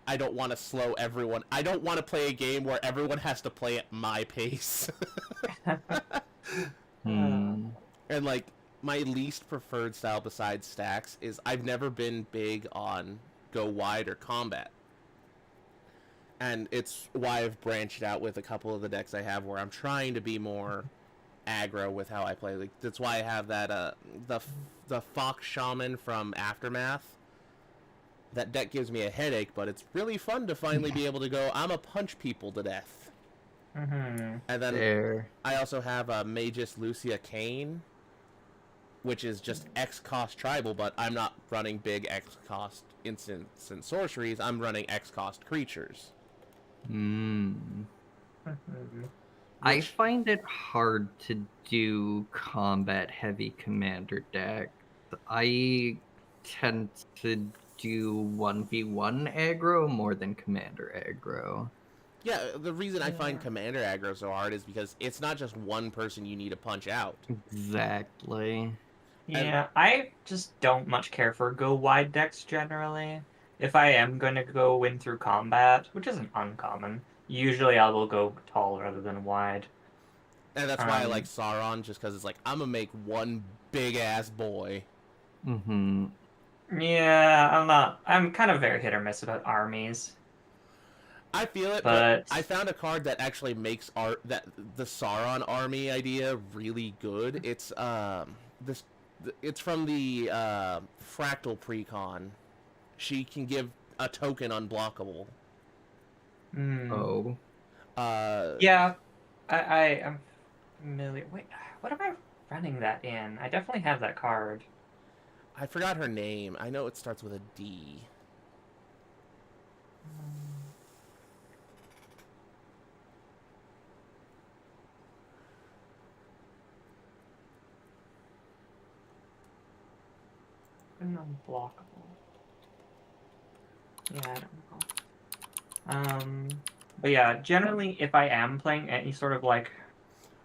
I don't want to slow everyone. I don't want to play a game where everyone has to play at my pace. Hmm. And like my least preferred style besides stacks is I've never been big on go wide or combat. And it's why I've branched out with a couple of the decks I have where I'm trying to be more aggro with how I play. Like that's why I have that the Fox Shaman from Aftermath. That deck gives me a headache, but it's really fun to finally be able to go, I'm a punch people to death. Mhm. And then There. I also have a Magus Lucia Kane, which is just X cost tribal, but I'm not running big X cost instants and sorceries. I'm running X cost creatures. Hmm. Mhm. I Which- find it hard to do combat heavy commander decks. I tend to do 1v1 aggro more than commander aggro. Yeah, the reason I find Yeah. Commander aggro so hard is because it's not just one person you need to punch out. Exactly. Yeah, I just don't much care for go wide decks generally. If I am going to go win through combat, which isn't uncommon, usually I will go tall rather than wide. And that's why I Um, like Sauron, just because it's like, I'm gonna make one big ass boy. Mm-hmm. Yeah, I'm kind of very hit or miss about armies, I feel it, but but I found a card that actually makes the Sauron army idea really good. It's from the Fractal Precon. She can give a token unblockable. Oh. Yeah, I'm familiar. Wait, what am I running that in? I definitely have that card. I forgot her name. I know it starts with a D. Unblockable. Yeah, I don't recall. But yeah, generally, if I am playing any sort of like,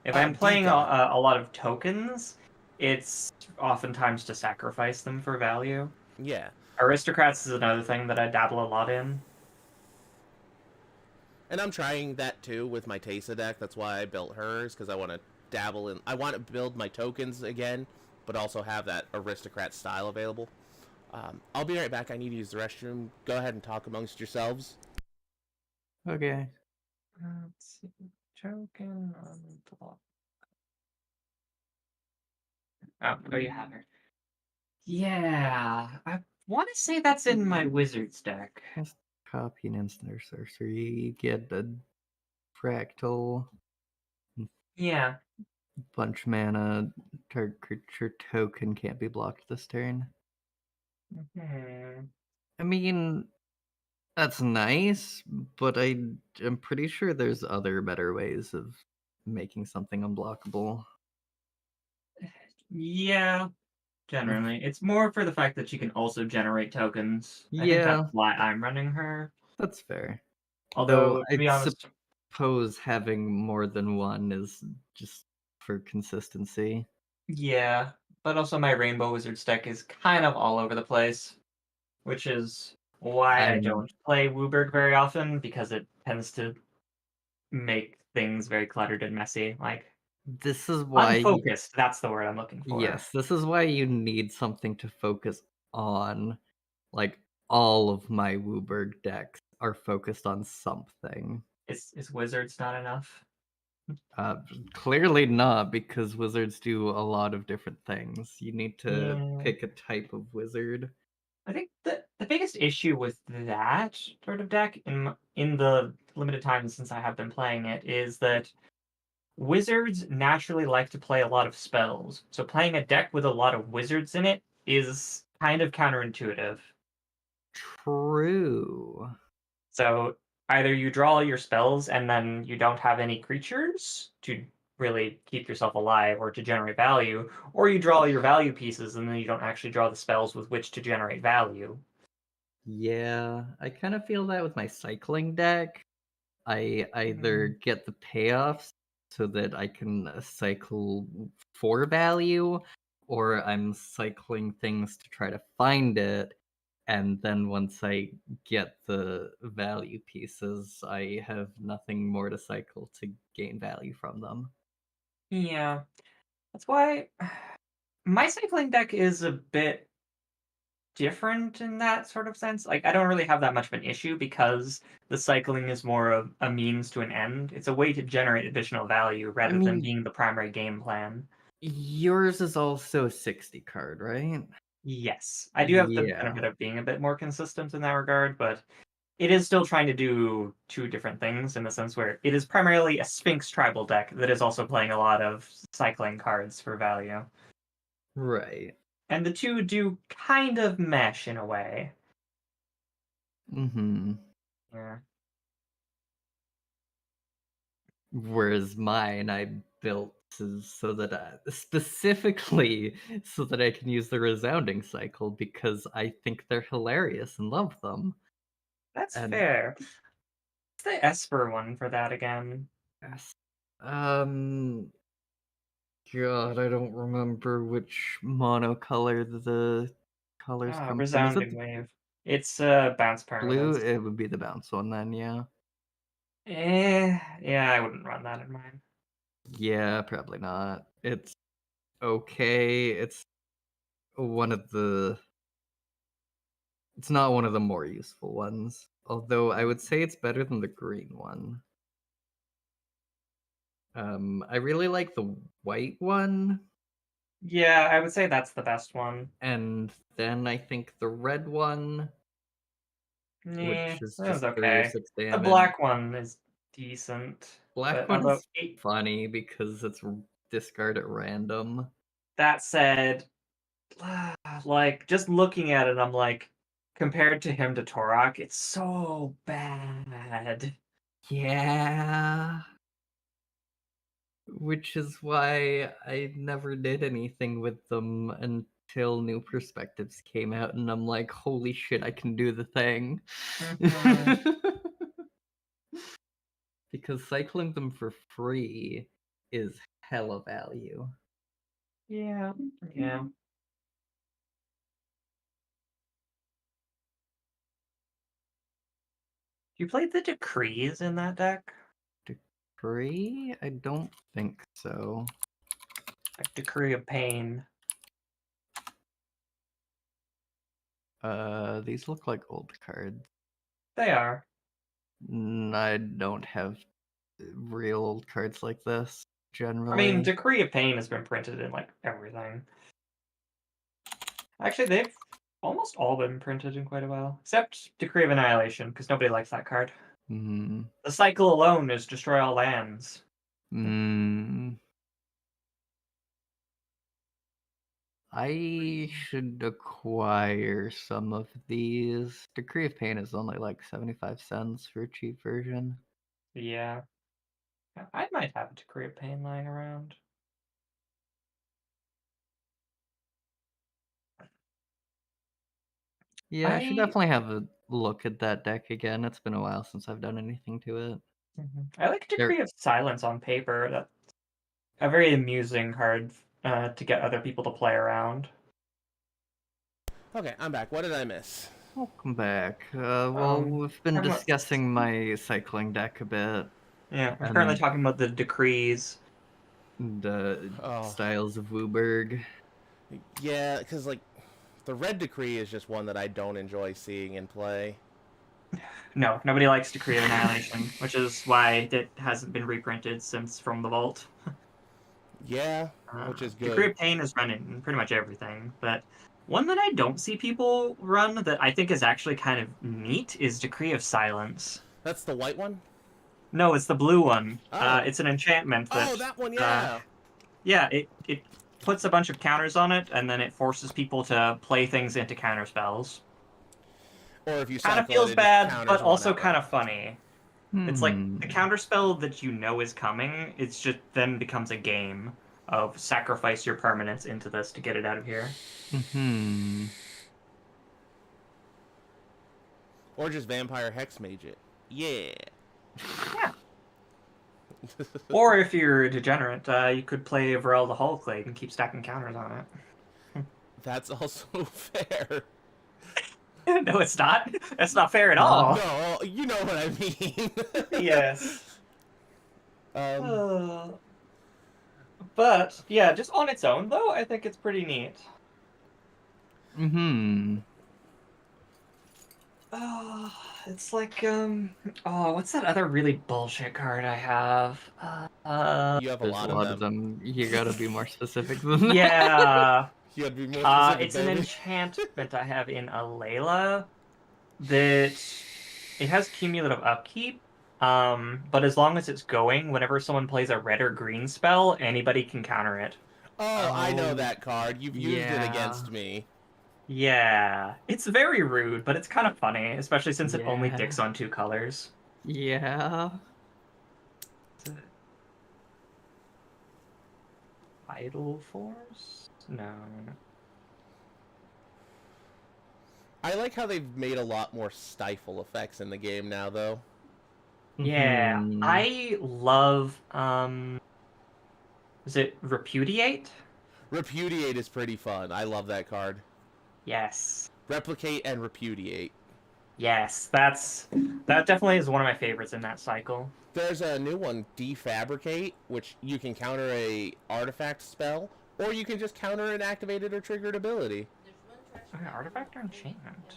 if I'm playing a lot of tokens, it's oftentimes to sacrifice them for value. Yeah. Aristocrats is another thing that I dabble a lot in. And I'm trying that too with my Tesa deck. That's why I built hers, because I want to dabble in. I want to build my tokens again, but also have that aristocrat style available. I'll be right back. I need to use the restroom. Go ahead and talk amongst yourselves. Okay. Let's see. Token unblock. Oh, you have her. Yeah, I want to say that's in my wizard's deck. Just copy an instant or sorcery. Get a fractal. Yeah. Bunch mana. Target creature token can't be blocked this turn. Hmm. I mean, that's nice, but I'm pretty sure there's other better ways of making something unblockable. Yeah, generally. It's more for the fact that she can also generate tokens. I think Yeah, that's why I'm running her. that's fair. Although, Though to be I honest, suppose having more than one is just for consistency. yeah. But also my Rainbow Wizards deck is kind of all over the place, which is why I I'm don't play Wooburg very often, because it tends to make things very cluttered and messy. Like, this is why unfocused, that's the word I'm looking for. yes, this is why you need something to focus on. Like all of my Wooburg decks are focused on something. Is wizards not enough? Uh, Clearly not, because wizards do a lot of different things. You need to Yeah. pick a type of wizard. I think the biggest issue with that sort of deck in the limited time since I have been playing it is that wizards naturally like to play a lot of spells. So playing a deck with a lot of wizards in it is kind of counterintuitive. True. So either you draw your spells and then you don't have any creatures to really keep yourself alive or to generate value, or you draw your value pieces and then you don't actually draw the spells with which to generate value. Yeah, I kind of feel that with my cycling deck. I either get the payoffs so that I can cycle for value, or I'm cycling things to try to find it. And then once I get the value pieces, I have nothing more to cycle to gain value from them. Yeah, that's why my cycling deck is a bit different in that sort of sense. Like, I don't really have that much of an issue because the cycling is more of a means to an end. It's a way to generate additional value rather than mean, being the primary game plan. Yours is also a 60 card, right? Yes, I do have the Yeah. benefit of being a bit more consistent in that regard, but it is still trying to do two different things in the sense where it is primarily a Sphinx tribal deck that is also playing a lot of cycling cards for value. Right. And the two do kind of mesh in a way. Mm-hmm. Yeah. Whereas mine, I built so that specifically so that I can use the resounding cycle because I think they're hilarious and love them. That's And fair. What's the Esper one for that again? yes, um, God, I don't remember which monocolor the colors come from. Is it Resounding the Wave. It's bounce blue? permanence. It would be the bounce one then, yeah. Yeah, I wouldn't run that in mine. Yeah, probably not. It's okay. One of the It's not one of the more useful ones, although I would say it's better than the green one. I really like the white one, Yeah, I would say that's the best one. and then I think the red one, Yeah, which is that was just 3 or okay. 6 The damage. black one is decent, Black but one although is funny because it's discard at random. that said, like just looking at it, I'm like, compared to him to Torok, it's so bad. Yeah. Which is why I never did anything with them until New Perspectives came out, and I'm like, holy shit, I can do the thing. Mhm. Because cycling them for free is hella value. Yeah, yeah. You played the Decrees in that deck? Free? I don't think so. Like Decree of Pain. These look like old cards. They are. I don't have real old cards like this, I mean, generally. Decree of Pain has been printed in like everything. Actually, they've almost all been printed in quite a while, except Decree of Annihilation, because nobody likes that card. Hmm. The cycle alone is destroy all lands. Hmm. I should acquire some of these. Decree of Pain is only like 75 cents for a cheap version. Yeah. I might have a Decree of Pain lying around. Yeah, I should I definitely have a look at that deck again. It's been a while since I've done anything to it. I like There, Decree of Silence on paper. That's a very amusing card to get other people to play around. Okay, I'm back. What did I miss? welcome back. Well, we've been Talking about- discussing my cycling deck a bit, yeah, we're currently and talking about the Decrees. the Oh, styles of Wooburg. yeah, because like The Red Decree is just one that I don't enjoy seeing in play. No, nobody likes Decree of Annihilation, which is why it hasn't been reprinted since From the Vault. Yeah, which is good. Decree of Pain is running in pretty much everything, but one that I don't see people run that I think is actually kind of neat is Decree of Silence. That's the white one? No, it's the blue one. Oh. It's an enchantment that... Oh, that one, yeah! Yeah, it puts a bunch of counters on it, and then it forces people to play things into counter spells. Or if you Kind of cycle feels it, bad, but one also outright. kind of funny. It's like the counter spell that you know is coming, it's just then becomes a game of sacrifice your permanents into this to get it out of here. Hmm. Or just Vampire Hex Mage it. Yeah. Yeah. Or if you're a degenerate, you could play Varel the Hullclade and keep stacking counters on it. That's also fair. No, it's not. That's not fair at all. No, you know what I mean. Yes. But yeah, just on its own though, I think it's pretty neat. Hmm. It's like what's that other really bullshit card I have? You have a There's lot, a lot of them. You gotta be more specific than that. Yeah. You gotta be more specific, It's an baby. enchantment I have in Alayla that it has cumulative upkeep. But as long as it's going, whenever someone plays a red or green spell, anybody can counter it. Oh, I know Oh, that card. You've used it yeah. against me. Yeah, it's very rude, but it's kind of funny, especially since it only Yeah. dicks on 2 colors. Yeah. Vital Force? No. I like how they've made a lot more stifle effects in the game now, though. Yeah, Mhm. I love, is it Repudiate? Repudiate is pretty fun. I love that card. Yes. Replicate and Repudiate. Yes, that definitely is one of my favorites in that cycle. There's a new one, Defabricate, which you can counter a artifact spell, or you can just counter an activated or triggered ability. Okay, Artifact or Enchantment?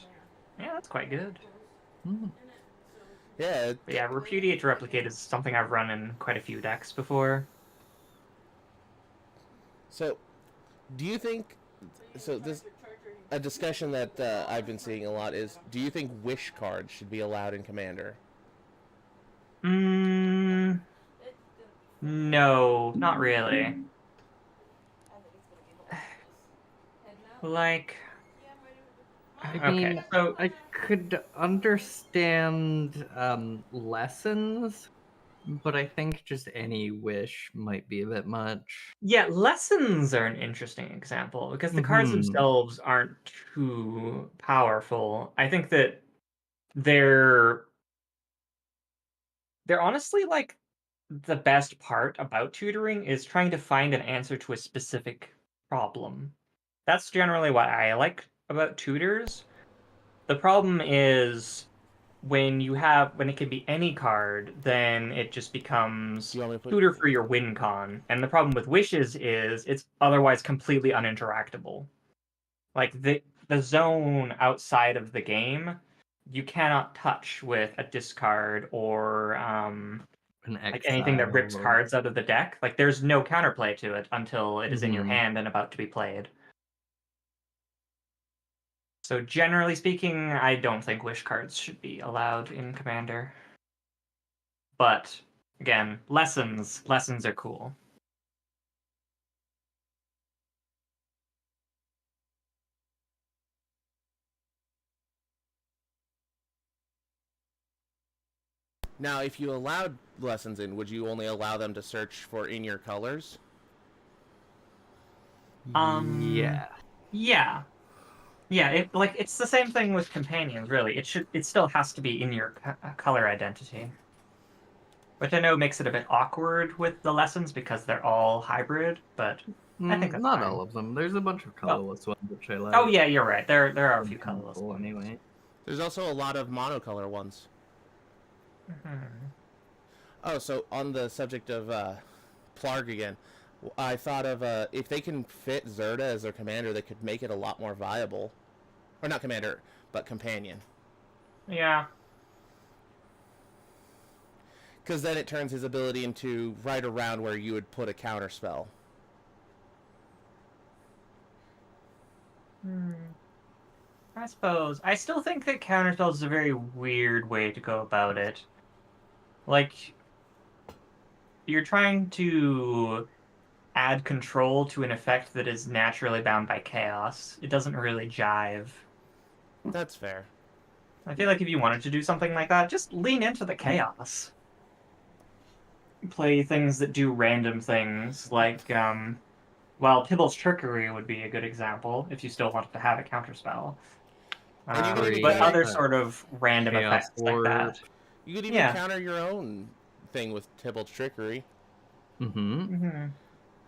Yeah, that's quite good. Hmm. Yeah. But yeah, Repudiate to Replicate is something I've run in quite a few decks before. So, do you think... So, this... A discussion that I've been seeing a lot is, do you think wish cards should be allowed in Commander? No, not really. Like, I okay, mean, so I could understand lessons, but I think just any wish might be a bit much. yeah, lessons are an interesting example because the cards Mhm. themselves aren't too powerful. I think that they're honestly like the best part about tutoring is trying to find an answer to a specific problem. That's generally what I like about tutors. The problem is when it can be any card, then it just becomes Do you want me to put... tutor for your win con. And the problem with wishes is it's otherwise completely uninteractable. Like the zone outside of the game, you cannot touch with a discard or An like anything that rips exile or- cards out of the deck. Like there's no counterplay to it until it is in your Mhm. hand and about to be played. So generally speaking, I don't think wish cards should be allowed in Commander. But again, lessons are cool. Now, if you allowed lessons in, would you only allow them to search for in your colors? Yeah. Yeah. Yeah, it's the same thing with companions, really. It still has to be in your color identity. Which I know makes it a bit awkward with the lessons because they're all hybrid, but I think that's not fine. all of them. There's a bunch of colorless ones which I like. Oh yeah, you're right. There are a For few colorless example, ones. anyway. There's also a lot of monocolor ones. Mhm. Oh, so on the subject of Plarg again, I thought of if they can fit Zerda as their commander, they could make it a lot more viable. Or not commander, but companion. Yeah. Because then it turns his ability into right around where you would put a counter spell. I suppose. I still think that counterspells is a very weird way to go about it. Like, you're trying to add control to an effect that is naturally bound by chaos. It doesn't really jive. That's fair. I feel like if you wanted to do something like that, just lean into the chaos. Play things that do random things, like, well, Tybalt's Trickery would be a good example, if you still wanted to have a counterspell. And you could even But counter- other sort of random Chaos effects like that. Warp. You could even Yeah. counter your own thing with Tybalt's Trickery. Mm-hmm. Mm-hmm.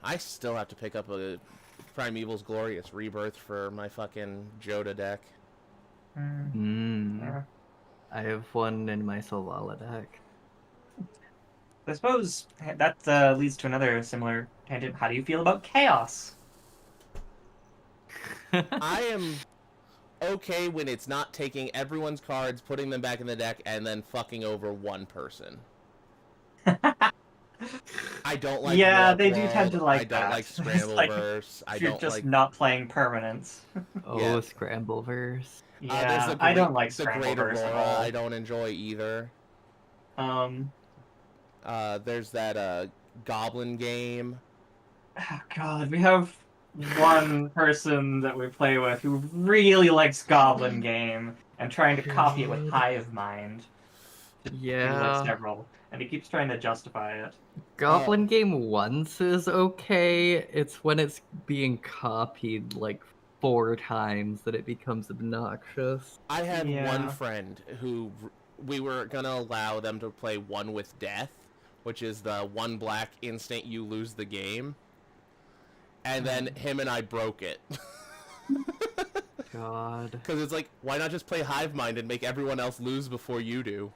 I still have to pick up a Primeval's Glorious Rebirth for my fucking Joda deck. Mm. I have one in my Solvala deck. I suppose that leads to another similar tangent. How do you feel about chaos? I am okay when it's not taking everyone's cards, putting them back in the deck, and then fucking over one person. I don't like Yeah, Warp they do World, tend to like I don't that. like It's like, Scrambleverse. I You're don't just like not playing permanents. Oh, Yeah. Scrambleverse. Yeah, there's the I don't Great- like the Great Scrambleverse at Aurora. all. I don't enjoy either. There's that Goblin game. Oh God, we have one person that we play with who really likes Goblin Game and trying to copy it with God. Hive Mind. He likes Yeah. several, and he keeps trying to justify it. Goblin Game once is okay. It's when it's being copied like 4 times that it becomes obnoxious. I had Yeah. one friend who we were gonna allow them to play One with Death, which is the 1 black instant you lose the game. And then him and I broke it. God. Because it's like, why not just play Hive Mind and make everyone else lose before you do?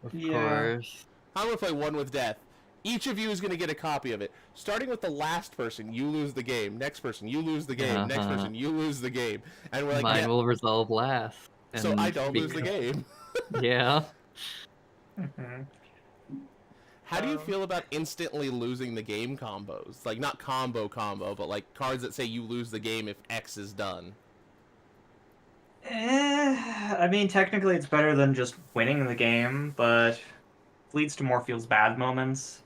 Of Yeah. course. I'm gonna play One with Death. Each of you is gonna get a copy of it. Starting with the last person, you lose the game. Next person, you lose the game. Next Uh-huh. person, you lose the game. And we're like, Mine yeah, will resolve last. so and I don't lose the because- game. Yeah. Mhm. How do you feel about instantly losing the game combos? Like, not combo, but like cards that say you lose the game if X is done. I mean, technically it's better than just winning the game, but it leads to more feels bad moments.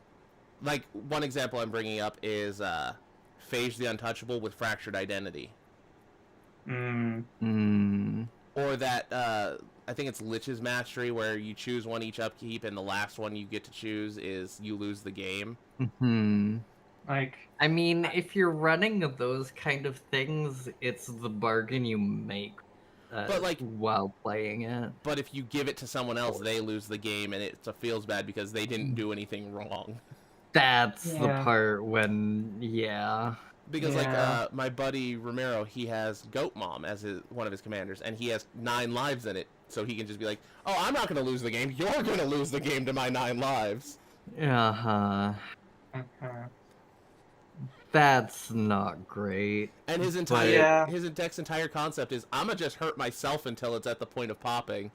Like, one example I'm bringing up is Phage the Untouchable with Fractured Identity. Hmm. Or that, I think it's Lich's Mastery, where you choose one each upkeep, and the last one you get to choose is you lose the game. Hmm. Like, I mean, if you're running those kind of things, it's the bargain you make. But, like- while playing it. But if you give it to someone else, they lose the game, and it feels bad because they didn't do anything wrong. That's the Yeah. part when, yeah. Because Yeah. like my buddy Romero, he has Goat Mom as one of his commanders, and he has 9 lives in it, so he can just be like, "Oh, I'm not going to lose the game. You're going to lose the game to my 9 lives." Uh-huh. mhm. That's not great. And his But- Yeah. deck's entire concept is, "I'm gonna just hurt myself until it's at the point of popping."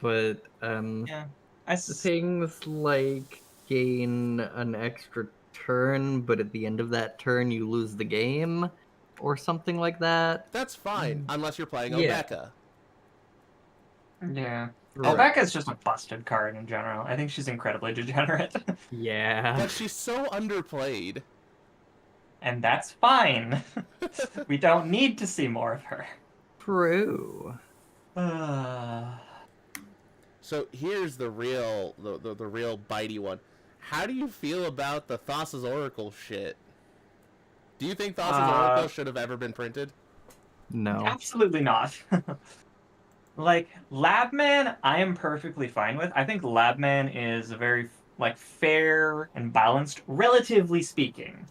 But, Yeah. things like gain an extra turn, but at the end of that turn you lose the game, or something like that. That's fine, unless you're playing Yeah. Obeka. Yeah. Right. Obeka's just a busted card in general. I think she's incredibly degenerate. Yeah. But she's so underplayed. And that's fine. We don't need to see more of her. True. So here's the real bitey one. How do you feel about the Thassa's Oracle shit? Do you think Thassa's Oracle should have ever been printed? No. Absolutely not. Like, Labman, I am perfectly fine with. I think Labman is a very, like, fair and balanced, relatively speaking.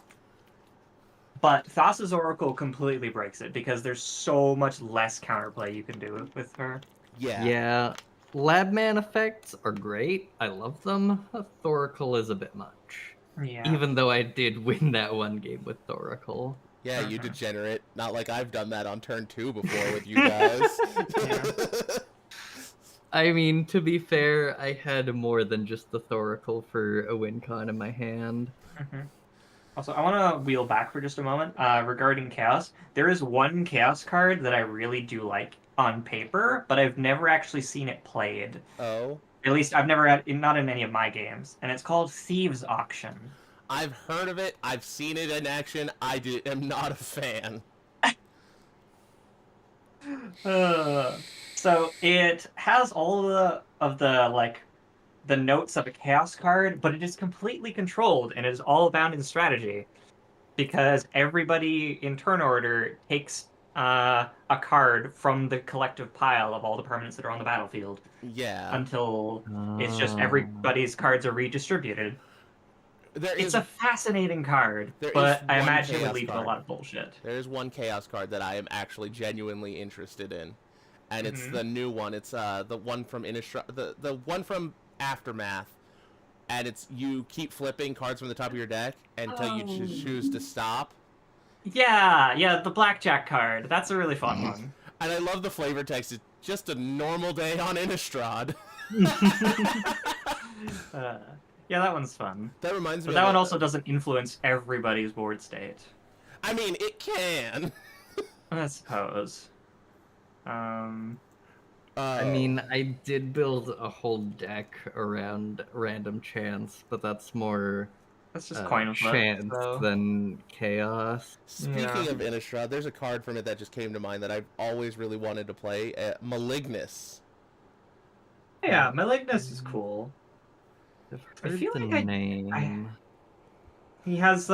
But Thassa's Oracle completely breaks it, because there's so much less counterplay you can do with her. Yeah. Yeah. Labman effects are great. I love them. Thoracle is a bit much. Yeah. Even though I did win that one game with Thoracle. Yeah, you Mhm. degenerate. Not like I've done that on turn 2 before with you guys. I mean, to be fair, I had more than just the Thoracle for a win con in my hand. Mhm. Also, I want to wheel back for just a moment. Regarding Chaos, there is one Chaos card that I really do like on paper, but I've never actually seen it played. Oh, At least I've never had, not in any of my games, and it's called Thieves Auction. I've heard of it. I've seen it in action. Am not a fan. So it has all of the like the notes of a Chaos card, but it is completely controlled and it is all bound in strategy. Because everybody in turn order takes a card from the collective pile of all the permanents that are on the battlefield Yeah. until it's just Ah. everybody's cards are redistributed. It's a fascinating card, there but is I one imagine it would Chaos lead to a card. lot of bullshit. There is one Chaos card that I am actually genuinely interested in, and it's Mhm. the new one. It's the one from Innistrad, the one from Aftermath, and it's you keep flipping cards from the top of your deck until you Oh. choose to stop. Yeah, the blackjack card. That's a really fun one. And I love the flavor text. It's just a normal day on Innistrad. Yeah, that one's fun. That reminds me. But that of one a- also doesn't influence everybody's board state, I mean, it can. I suppose. I mean, I did build a whole deck around random chance, but that's more That's just coin flip. chance So. than chaos. Speaking Yeah. of Innistrad, there's a card from it that just came to mind that I've always really wanted to play. Malignus. Yeah, Malignus is cool. I've I heard feel the like I- name. He has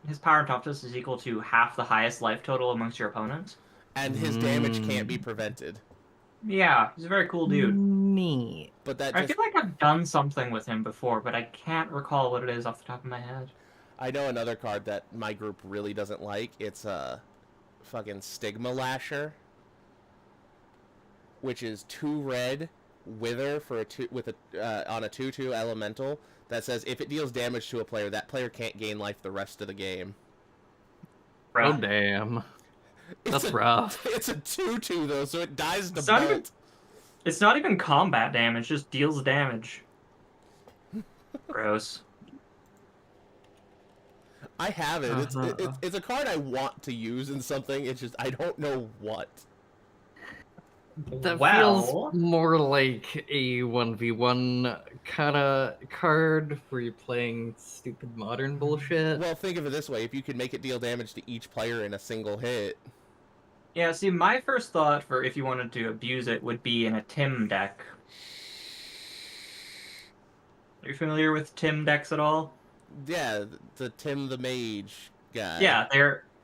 his power and toughness is equal to half the highest life total amongst your opponents. And his damage can't be prevented. Yeah, he's a very cool dude. Neat. But that I just... feel like I've done something with him before, but I can't recall what it is off the top of my head. I know another card that my group really doesn't like. It's fucking Stigma Lasher, which is 2 red Wither for on a 2/2 elemental that says if it deals damage to a player, that player can't gain life the rest of the game. Oh Bruh. damn. That's It's a- rough. It's a 2/2 though, so it dies to It's not even- bolt. It's not even combat damage, just deals damage. Gross. I have it. Uh-huh. It's a card I want to use in something. It's just I don't know what. That Well, feels more like a 1v1 kind of card where you're playing stupid modern bullshit. Well, think of it this way: if you could make it deal damage to each player in a single hit. yeah, see, my first thought for if you wanted to abuse it would be in a Tim deck. Are you familiar with Tim decks at all? Yeah, the Tim the Mage guy. Yeah,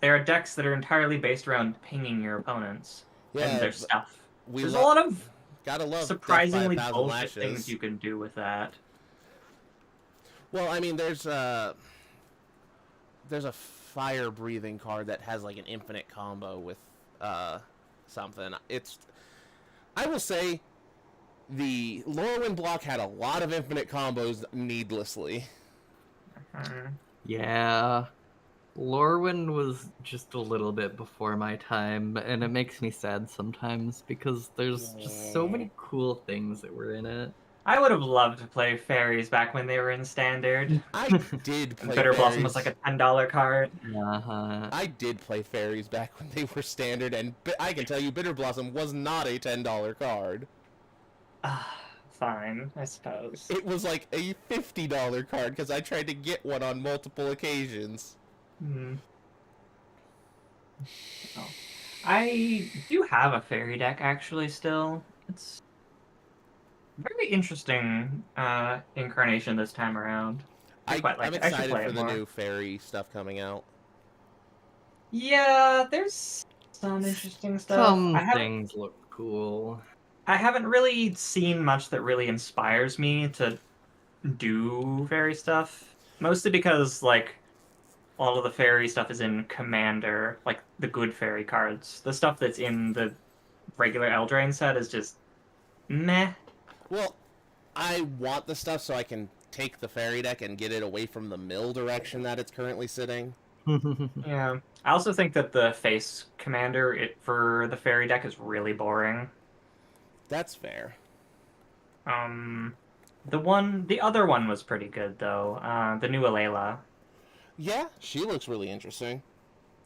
they're decks that are entirely based around pinging your opponents and their stuff. There's a lot of gotta love surprisingly Death by a Thousand bullshit things Lashes. you can do with that. Well, I mean, there's a fire breathing card that has like an infinite combo with something. I will say the Lorwyn block had a lot of infinite combos needlessly. Yeah. Lorwyn was just a little bit before my time, and it makes me sad sometimes because there's just so many cool things that were in it. I would have loved to play fairies back when they were in standard. I did play Bitter Blossom fairies. was like a $10 card. Uh-huh. I did play fairies back when they were standard, and I can tell you Bitter Blossom was not a $10 card. Fine, I suppose. It was like a $50 card because I tried to get one on multiple occasions. Hmm. Oh. I do have a fairy deck actually still. It's very interesting incarnation this time around. I quite like I'm it. I should excited play for it the more. new fairy stuff coming out. Yeah, there's some interesting stuff. Some I haven't, things look cool. I haven't really seen much that really inspires me to do fairy stuff. Mostly because, like, all of the fairy stuff is in Commander, like the good fairy cards. The stuff that's in the regular Eldraine set is just meh. Well, I want the stuff so I can take the fairy deck and get it away from the mill direction that it's currently sitting. Yeah. I also think that the face commander for the fairy deck is really boring. That's fair. The other one was pretty good though. The new Alayla. Yeah, she looks really interesting.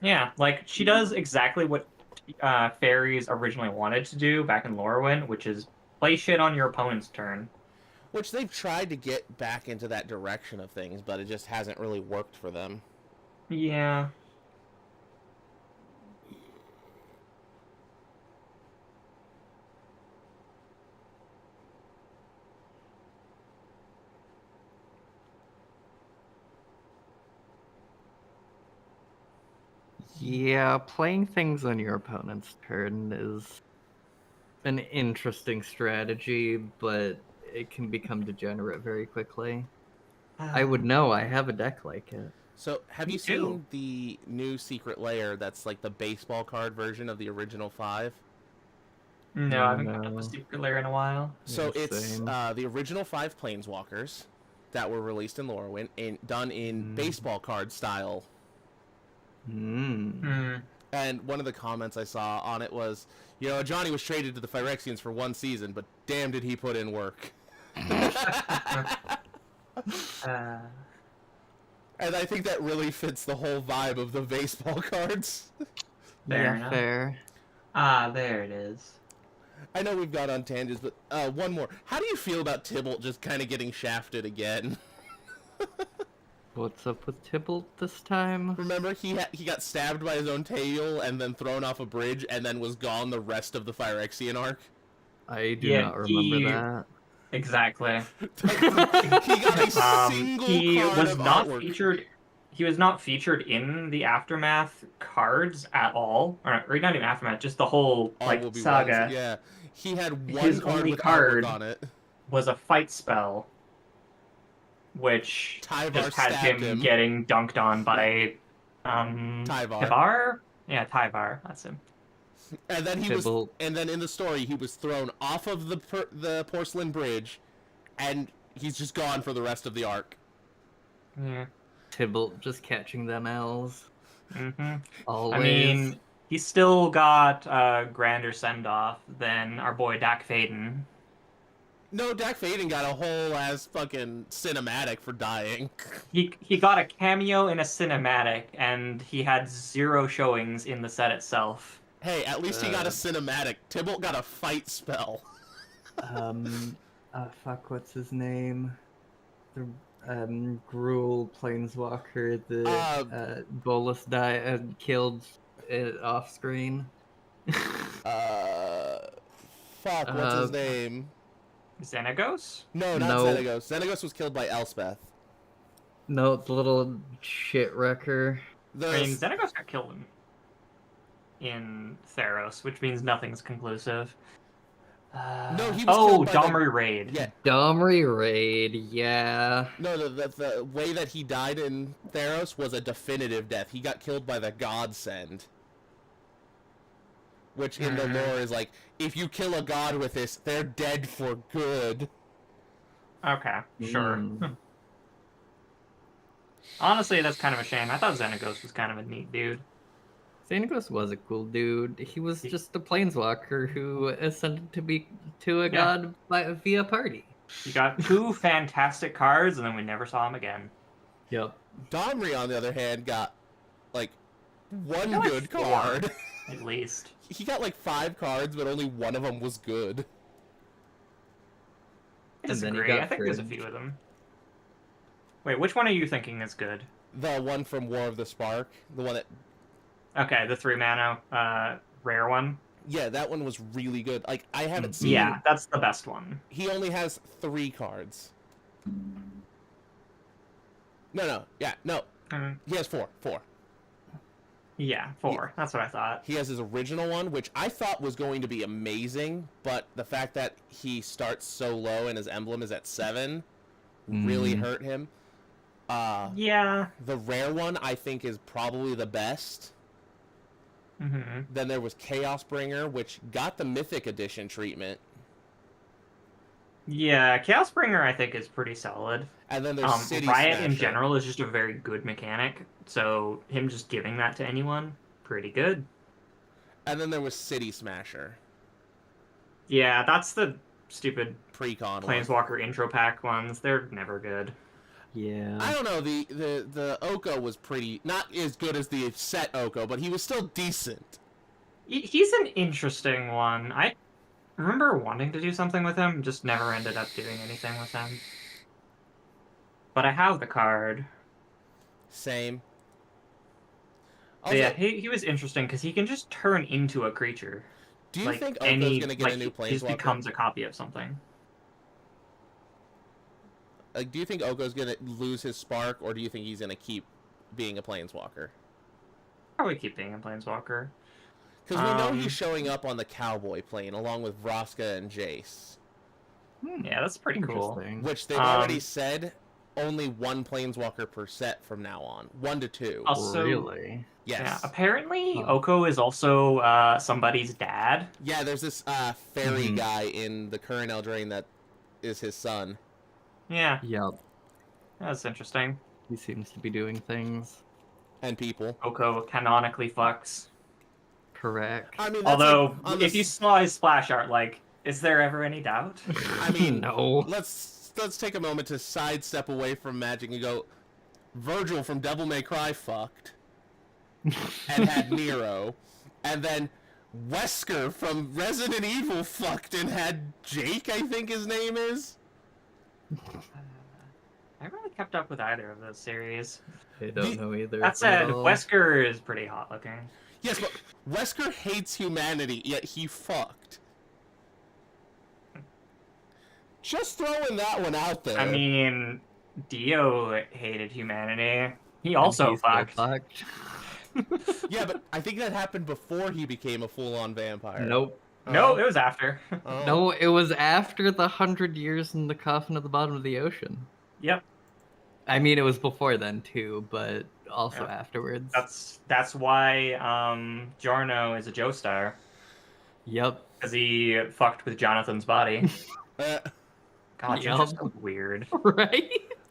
Yeah, like she does exactly what fairies originally wanted to do back in Lorwyn, which is play shit on your opponent's turn. Which they've tried to get back into that direction of things, but it just hasn't really worked for them. Yeah. Yeah, playing things on your opponent's turn is an interesting strategy, but it can become degenerate very quickly. I would know. I have a deck like it. So, have Me you too. seen the new Secret Lair that's like the baseball card version of the original 5? No, I haven't picked up No. a secret lair in a while. So, Yeah, it's same. the original 5 Planeswalkers that were released in Lorwyn and done in baseball card style. Mm. And one of the comments I saw on it was, Johnny was traded to the Phyrexians for 1 season, but damn did he put in work. And I think that really fits the whole vibe of the baseball cards. Fair Yeah, enough. fair. There it is. I know we've got on tangents, but one more. How do you feel about Tybalt just kind of getting shafted again? What's up with Tybalt this time? Remember, he got stabbed by his own tail and then thrown off a bridge and then was gone the rest of the Phyrexian arc? I do Yeah, not remember he- that. Exactly. He got a single He card was of not artwork. featured. He was not featured in the Aftermath cards at all, or not even Aftermath, just the whole All like will be saga. ones. Yeah, he had one His card only with card- artwork on it. Was a fight spell, which Tyvar just had stabbed him him. getting dunked on by Tyvar. Tyvar? Yeah, Tyvar. That's him. And then Tybalt. and then in the story, he was thrown off of the porcelain bridge, and he's just gone for the rest of the arc. Yeah. Tybalt just catching them L's. Mm-hmm. Always. I mean, he still got a grander send off than our boy Dak Faden. No, Dak Faden got a whole ass fucking cinematic for dying. He got a cameo in a cinematic, and he had 0 showings in the set itself. Hey, at least he got a cinematic. Tybalt got a fight spell. Fuck, what's his name? The Gruul Planeswalker, the Bolus killed it off screen. Fuck, what's his name? Xenagos? No, not No. Xenagos. Xenagos was killed by Elspeth. No, it's the little shit wrecker. The I mean, Xenagos got killed in Theros, which means nothing's conclusive. No, he was killed by the- Domri Raid. yeah, Domri Raid, yeah. no, the way that he died in Theros was a definitive death. He got killed by the Godsend. Which in the lore is like, if you kill a god with this, they're dead for good. Okay, sure. Mm. Honestly, that's kind of a shame. I thought Xenagos was kind of a neat dude. Xenagos was a cool dude. He was just a planeswalker who ascended to a Yeah. god via party. He got 2 fantastic cards, and then we never saw him again. Yep. Domri, on the other hand, got like one got, like, good 4. card. At least. He got like 5 cards, but only one of them was good. I And then he disagree. got I think there's a fridged. few of them. Wait, which one are you thinking is good? The one from War of the Spark, the one that, Okay, the 3 mana rare one. yeah, that one was really good. Like, I haven't seen. Yeah, that's the best one. He only has 3 cards. No, Mhm. he has 4. Yeah, 4. That's what I thought. He has his original one, which I thought was going to be amazing, but the fact that he starts so low and his emblem is at 7 really hurt him. Yeah. The rare one I think is probably the best. Mm-hmm. Then there was Chaos Bringer, which got the Mythic Edition treatment. Yeah, Chaos Bringer I think is pretty solid. And then there's City Riot in Smasher. general is just a very good mechanic, so him just giving that to anyone, pretty good. And then there was City Smasher, Yeah, that's the stupid pre-con one. Planeswalker intro pack ones. They're never good. Yeah. I don't know. The Oko was pretty not as good as the set Oko, but he was still decent. He's an interesting one. I remember wanting to do something with him, just never ended up doing anything with him. But I have the card. Same. But yeah, he was interesting because he can just turn into a creature. Do you like think Oko's gonna get a new he just Planeswalker? becomes a copy of something. Like, do you think Oko's gonna lose his spark, or do you think he's gonna keep being a Planeswalker? Probably keep being a Planeswalker. Because we know he's showing up on the Cowboy plane along with Vraska and Jace. Yeah, that's pretty cool. Interesting. Which they've already said only one Planeswalker per set from now on. 1 to 2. Also, Really? Yes. yeah, apparently Huh. Oko is also somebody's dad. Yeah, there's this fairy Mhm. guy in the current Eldraine that is his son. Yeah, Yep. that's interesting. He seems to be doing things And people. Oko canonically fucks. correct. I mean, that's Although, like on the if you saw his splash art, like, is there ever any doubt? I mean, no. let's take a moment to sidestep away from Magic and go, Virgil from Devil May Cry fucked and had Nero, and then Wesker from Resident Evil fucked and had Jake, I think his name is. I really kept up with either of those series. I don't know either. That of them at said, all. Wesker is pretty hot looking. Yes, but Wesker hates humanity, yet he fucked. Just throwing that one out there. I mean, Dio hated humanity. He And also he's still fucked. fucked. yeah, but I think that happened before he became a full-on vampire. Nope. No, it was after. Oh. No, it was after the 100 years in the coffin at the bottom of the ocean. Yep, I mean, it was before then too, but also Yeah. afterwards. that's why Jarno is a Joestar, Yep. because he fucked with Jonathan's body. Uh, God, Yup. JoJo's so weird. Right?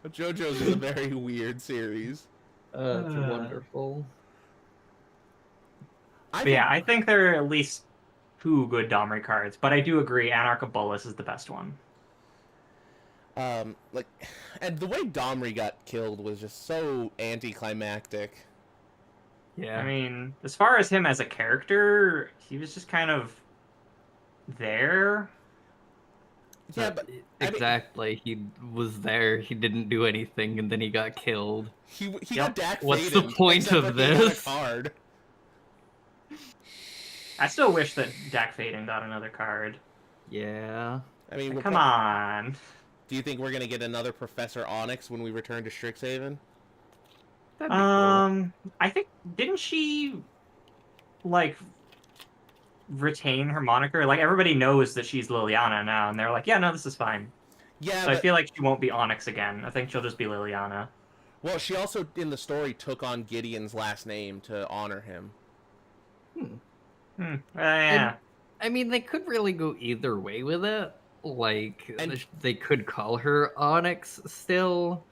JoJo's is a very weird series. It's wonderful. I But yeah, I think there are at least 2 good Domri cards, but I do agree Anarch of Bolas is the best one. like, and the way Domri got killed was just so anticlimactic. Yeah. I mean, as far as him as a character, he was just kind of there. Yeah, but I mean- exactly. He was there. He didn't do anything, and then he got killed. he Yep. got Dak What's the Faden, point except of that he got a this? card. I still wish that Dak Faden got another card. Yeah. I mean, Come on. Do you think we're gonna get another Professor Onyx when we return to Strixhaven? That'd be cool. I think didn't she like retain her moniker? Like everybody knows that she's Liliana now, and they're like, yeah, no, this is fine. Yeah, So I but, feel like she won't be Onyx again. I think she'll just be Liliana. well, she also in the story took on Gideon's last name to honor him. Yeah. I mean, they could really go either way with it. Like, And- they could call her Onyx still.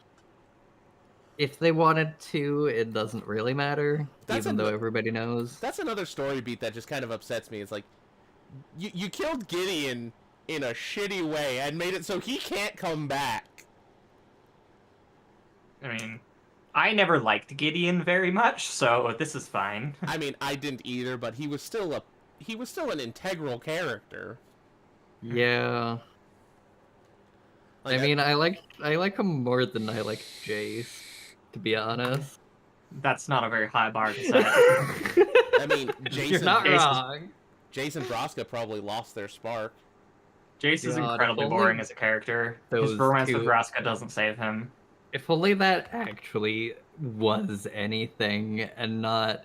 If they wanted to, it doesn't really matter, That's even though ano- everybody knows. That's another story beat that just kind of upsets me. It's like, you killed Gideon in a shitty way and made it so he can't come back. I mean, I never liked Gideon very much, so this is fine. I mean, I didn't either, but he was still an integral character. Yeah. Like, I mean, I like him more than I like Jace, to be honest. That's not a very high bar to set. I mean, You're not Jace is- wrong. Jason Broska probably lost their spark. Jace is God, incredibly if only boring as a character. His those romance with two- Vraska doesn't save him. If only that actually was anything and not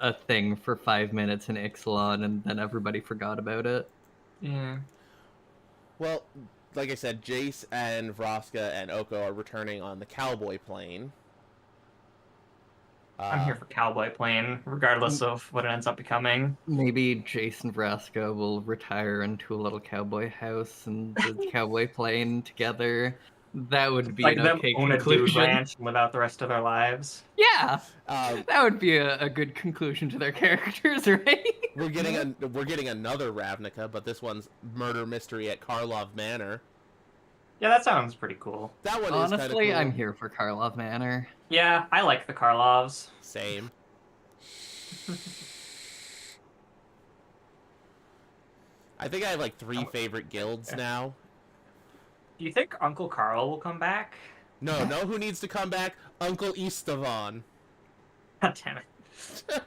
a thing for 5 minutes in Ixalan and then everybody forgot about it. Yeah. Well, like I said, Jace and Vraska and Oko are returning on the Cowboy plane. I'm here for Cowboy Plane, regardless of what it ends up becoming. Maybe Jason Vraska will retire into a little cowboy house and the cowboy plane together. That would be Like an them okay own a dude conclusion. ranch and live out the rest of their lives. Yeah, Um, that would be a good conclusion to their characters, right? we're getting another Ravnica, but this one's murder mystery at Karlov Manor. Yeah, that sounds pretty cool. That one is kind of Honestly, cool. I'm here for Karlov Manor. Yeah, I like the Karlovs. Same. I think I have like 3 favorite guilds now. Do you think Uncle Carl will come back? No, know who needs to come back? Uncle Istvan. God damn it.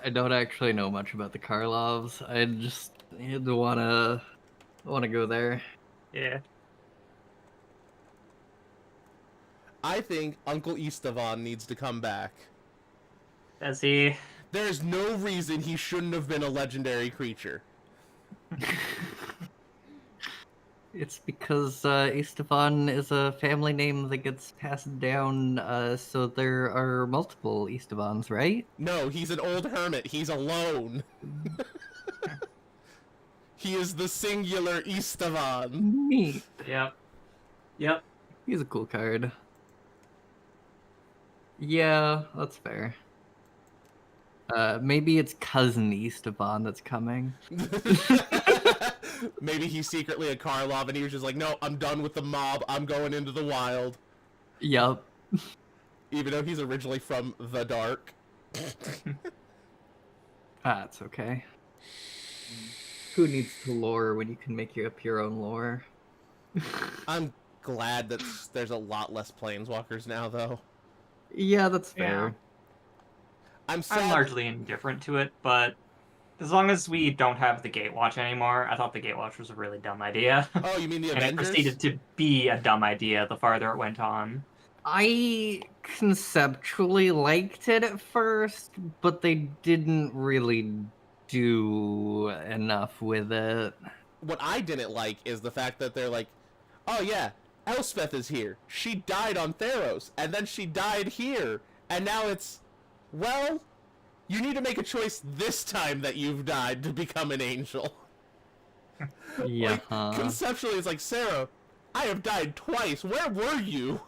I don't actually know much about the Karlovs. I just wanna go there. Yeah. I think Uncle Istvan needs to come back. Does he? There's no reason he shouldn't have been a legendary creature. It's because Istvan is a family name that gets passed down, so there are multiple Istvans, right? No, he's an old hermit. He's alone. He is the singular Istvan. Neat. Yep. Yep. He's a cool card. Yeah, that's fair. Maybe it's cousin Istvan that's coming. Maybe he's secretly a Karlov and he was just like, no, I'm done with the mob. I'm going into the wild. Yup. Even though he's originally from the dark. That's okay. Who needs to lore when you can make up your own lore? I'm glad that there's a lot less planeswalkers now, though. Yeah, that's fair. I'm sad. I'm largely indifferent to it, but as long as we don't have the Gatewatch anymore, I thought the Gatewatch was a really dumb idea. Oh, you mean the And it Avengers? proceeded to be a dumb idea the farther it went on. I conceptually liked it at first, but they didn't really do enough with it. What I didn't like is the fact that they're like, oh yeah, Elspeth is here. She died on Theros, and then she died here. And now it's, well, you need to make a choice this time that you've died to become an angel. Yeah. Like, conceptually, it's like, Sarah, I have died twice. Where were you?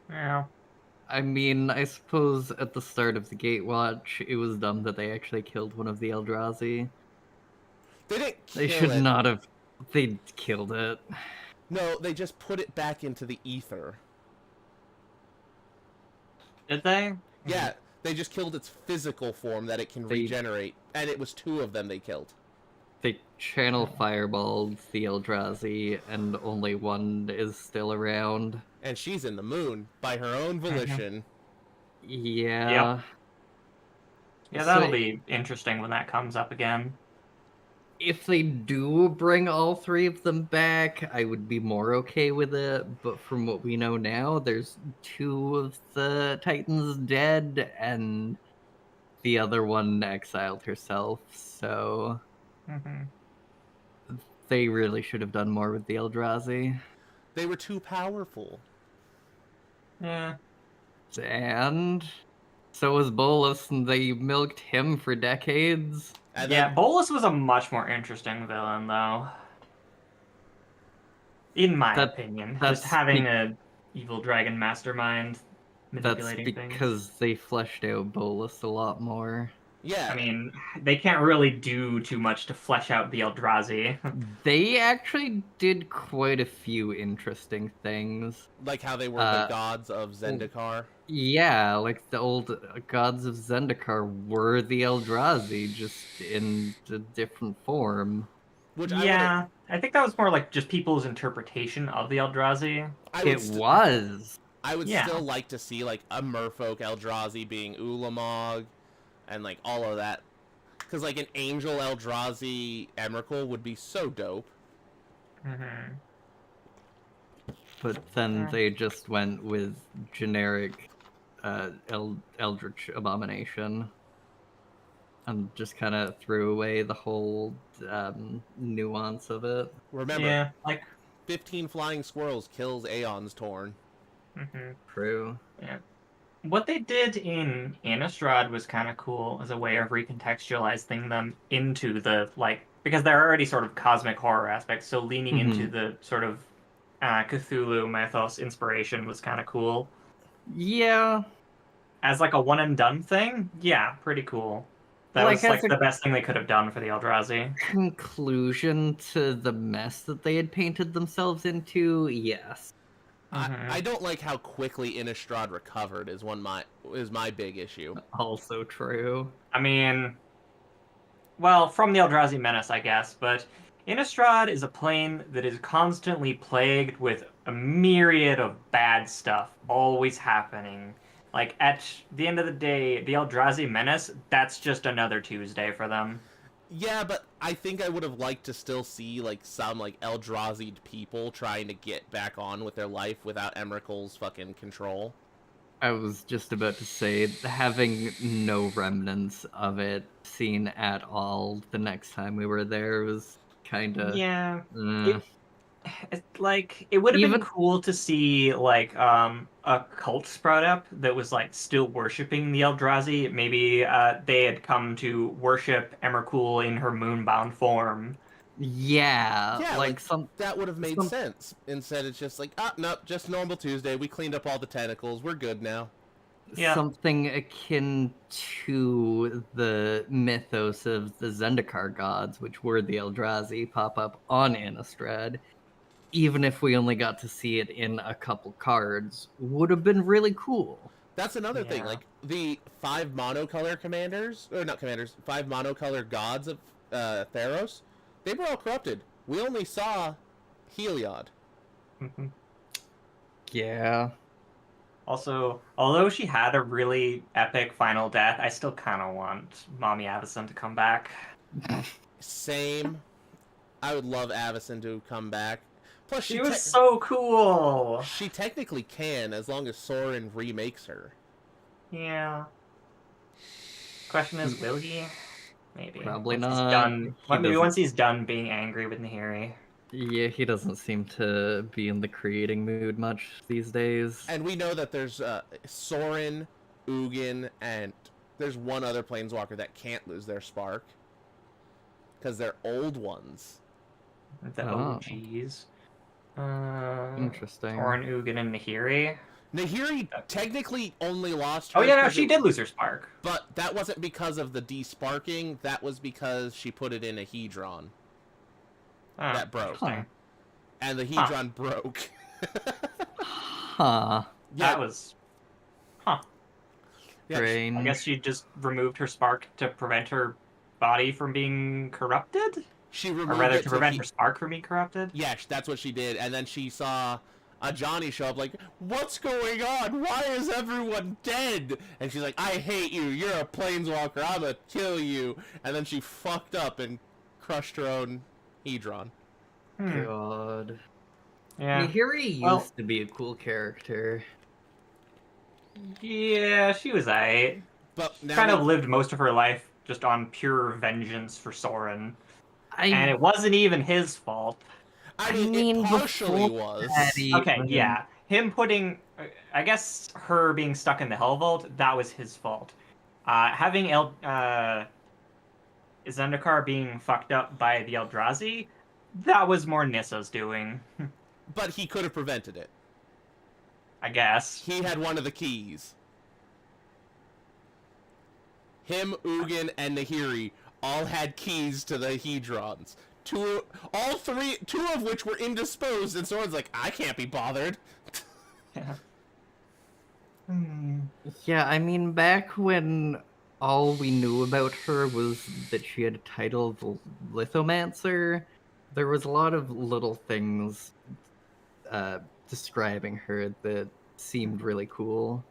Yeah. I mean, I suppose at the start of the Gatewatch, it was dumb that they actually killed one of the Eldrazi. They didn't kill They should it. not have. They killed it. No, they just put it back into the ether. Did they? Yeah, they just killed its physical form that it can They- regenerate. And it was 2 of them they killed. They channel fireballed the Eldrazi, and only one is still around. And she's in the moon by her own volition. Yeah. Yeah, that'll So- be interesting when that comes up again. If they do bring all 3 of them back, I would be more okay with it. But from what we know now, there's 2 of the Titans dead, and the other one exiled herself. So Mm-hmm. they really should have done more with the Eldrazi. They were too powerful. Yeah. And so was Bolus, and they milked him for decades. And Yeah, then, Bolus was a much more interesting villain, though. In my That- opinion. that's Just having be- a evil dragon mastermind That's manipulating things. because they fleshed out Bolus a lot more. yeah. I mean, they can't really do too much to flesh out the Eldrazi. They actually did quite a few interesting things. Like how they were Uh, the gods of Zendikar. Yeah, like the old gods of Zendikar were the Eldrazi, just in a different form. Which Yeah, I think that was more like just people's interpretation of the Eldrazi. I would, It was. I would Yeah. still like to see like a merfolk Eldrazi being Ulamog and like all of that. Because like an angel Eldrazi Emrakul would be so dope. Mm-hmm. But then Yeah. they just went with generic Eldritch Abomination. And just kind of threw away the whole nuance of it. Remember, Yeah, like. 15 flying squirrels kills Aeon's Torn. Mm-hmm. True. what they did in Innistrad was kind of cool as a way of recontextualizing them into the like because they're already sort of cosmic horror aspects, so leaning into Mhm. the sort of Cthulhu mythos inspiration was kind of cool. Yeah, As like a one and done thing, yeah, pretty cool. That like was as like a the best thing they could have done for the Eldrazi. conclusion to the mess that they had painted themselves into, yes. I don't like how quickly Innistrad recovered is my big issue. Also true. I mean, well, from the Eldrazi Menace, I guess, but Innistrad is a plane that is constantly plagued with a myriad of bad stuff always happening. Like, at the end of the day, the Eldrazi Menace, that's just another Tuesday for them. Yeah, but I think I would have liked to still see like some like Eldrazi people trying to get back on with their life without Emrakul's fucking control. I was just about to say, having no remnants of it seen at all the next time we were there was kind of. Yeah. Like it would have been Even cool to see like a cult sprout up that was like still worshiping the Eldrazi. Maybe they had come to worship Emrakul in her moonbound form. yeah, Yeah, like like that would have made some sense. Instead, it's just like, ah, nope, just normal Tuesday. We cleaned up all the tentacles. We're good now. Yeah. something akin to the mythos of the Zendikar gods, which were the Eldrazi, pop up on Innistrad. Even if we only got to see it in a couple cards, would have been really cool. That's another thing. Yeah. Like the 5 monocolor commanders, or not commanders, 5 monocolor gods of Theros, they were all corrupted. We only saw Heliod. Mhm. Yeah. Also, although she had a really epic final death, I still kind of want Mommy Avacyn to come back. Same. I would love Avacyn to come back. Plus, She was so cool. she technically can as long as Sorin remakes her. Yeah. Question is, will he? Maybe. Probably Once he's not. done. He Maybe doesn't- once he's done being angry with Nahiri. Yeah, he doesn't seem to be in the creating mood much these days. And we know that there's Sorin, Ugin, and there's one other planeswalker that can't lose their spark. Because they're old ones. The Oh. OGs. Interesting. Orin, Ugin, and Nahiri. Nahiri technically only lost her. Oh yeah, no, she did lose her spark. But that wasn't because of the desparking. That was because she put it in a Hedron. Oh, That broke. interesting. And the Hedron broke. Huh. That was. Huh. Yeah, Strange. I guess she just removed her spark to prevent her body from being corrupted? she Or removed rather, it to prevent He- her spark from being corrupted? Yeah, that's what she did. And then she saw a Johnny show up like, what's going on? Why is everyone dead? And she's like, I hate you. You're a planeswalker. I'm gonna kill you. And then she fucked up and crushed her own Hedron. God. Yeah. Nahiri used Well- to be a cool character. Yeah, she was aight. But now Kind we- of lived most of her life just on pure vengeance for Soren. And I it wasn't even his fault. I I mean, mean, it partially before was. that, he- Okay, Mhm. yeah. Him putting. I guess her being stuck in the Hell Vault, that was his fault. Having Zendikar being fucked up by the Eldrazi, that was more Nissa's doing, But he could have prevented it. I guess. He had one of the keys. Him, Ugin, and Nahiri all had keys to the Hedrons. Two of which were indisposed, and someone's like, I can't be bothered. Yeah. Yeah, I mean, back when all we knew about her was that she had a title of Lithomancer, there was a lot of little things describing her that seemed really cool.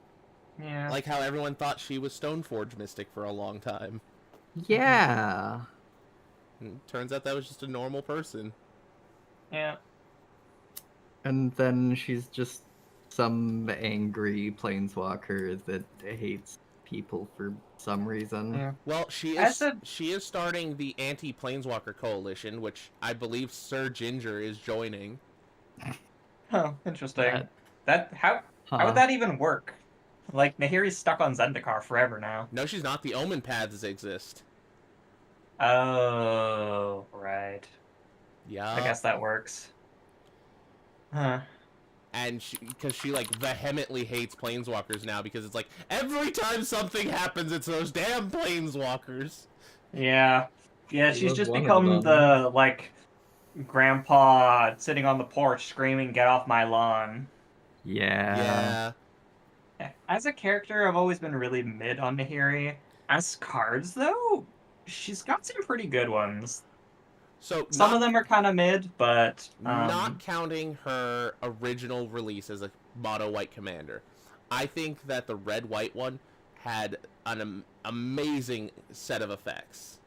Yeah. Like how everyone thought she was Stoneforge Mystic for a long time. Yeah. And turns out that was just a normal person. Yeah. And then she's just some angry planeswalker that hates people for some reason. Yeah. Well, she As is a- she is starting the Anti-Planeswalker Coalition, which I believe Sir Ginger is joining. Oh, interesting. That- That how Huh. would that even work? Like, Nahiri's stuck on Zendikar forever now. No, she's not. The Omen paths exist. Oh, right. Yeah. I guess that works. Huh. And because she like vehemently hates planeswalkers now because it's like every time something happens, it's those damn planeswalkers. Yeah. Yeah, She she's was just one of become them. the, like, grandpa sitting on the porch screaming, "Get off my lawn." Yeah. As a character, I've always been really mid on Nahiri. As cards, though, she's got some pretty good ones. So Some of not them are kind of mid, but not counting her original release as a mono white commander, I think that the red white one had an amazing set of effects.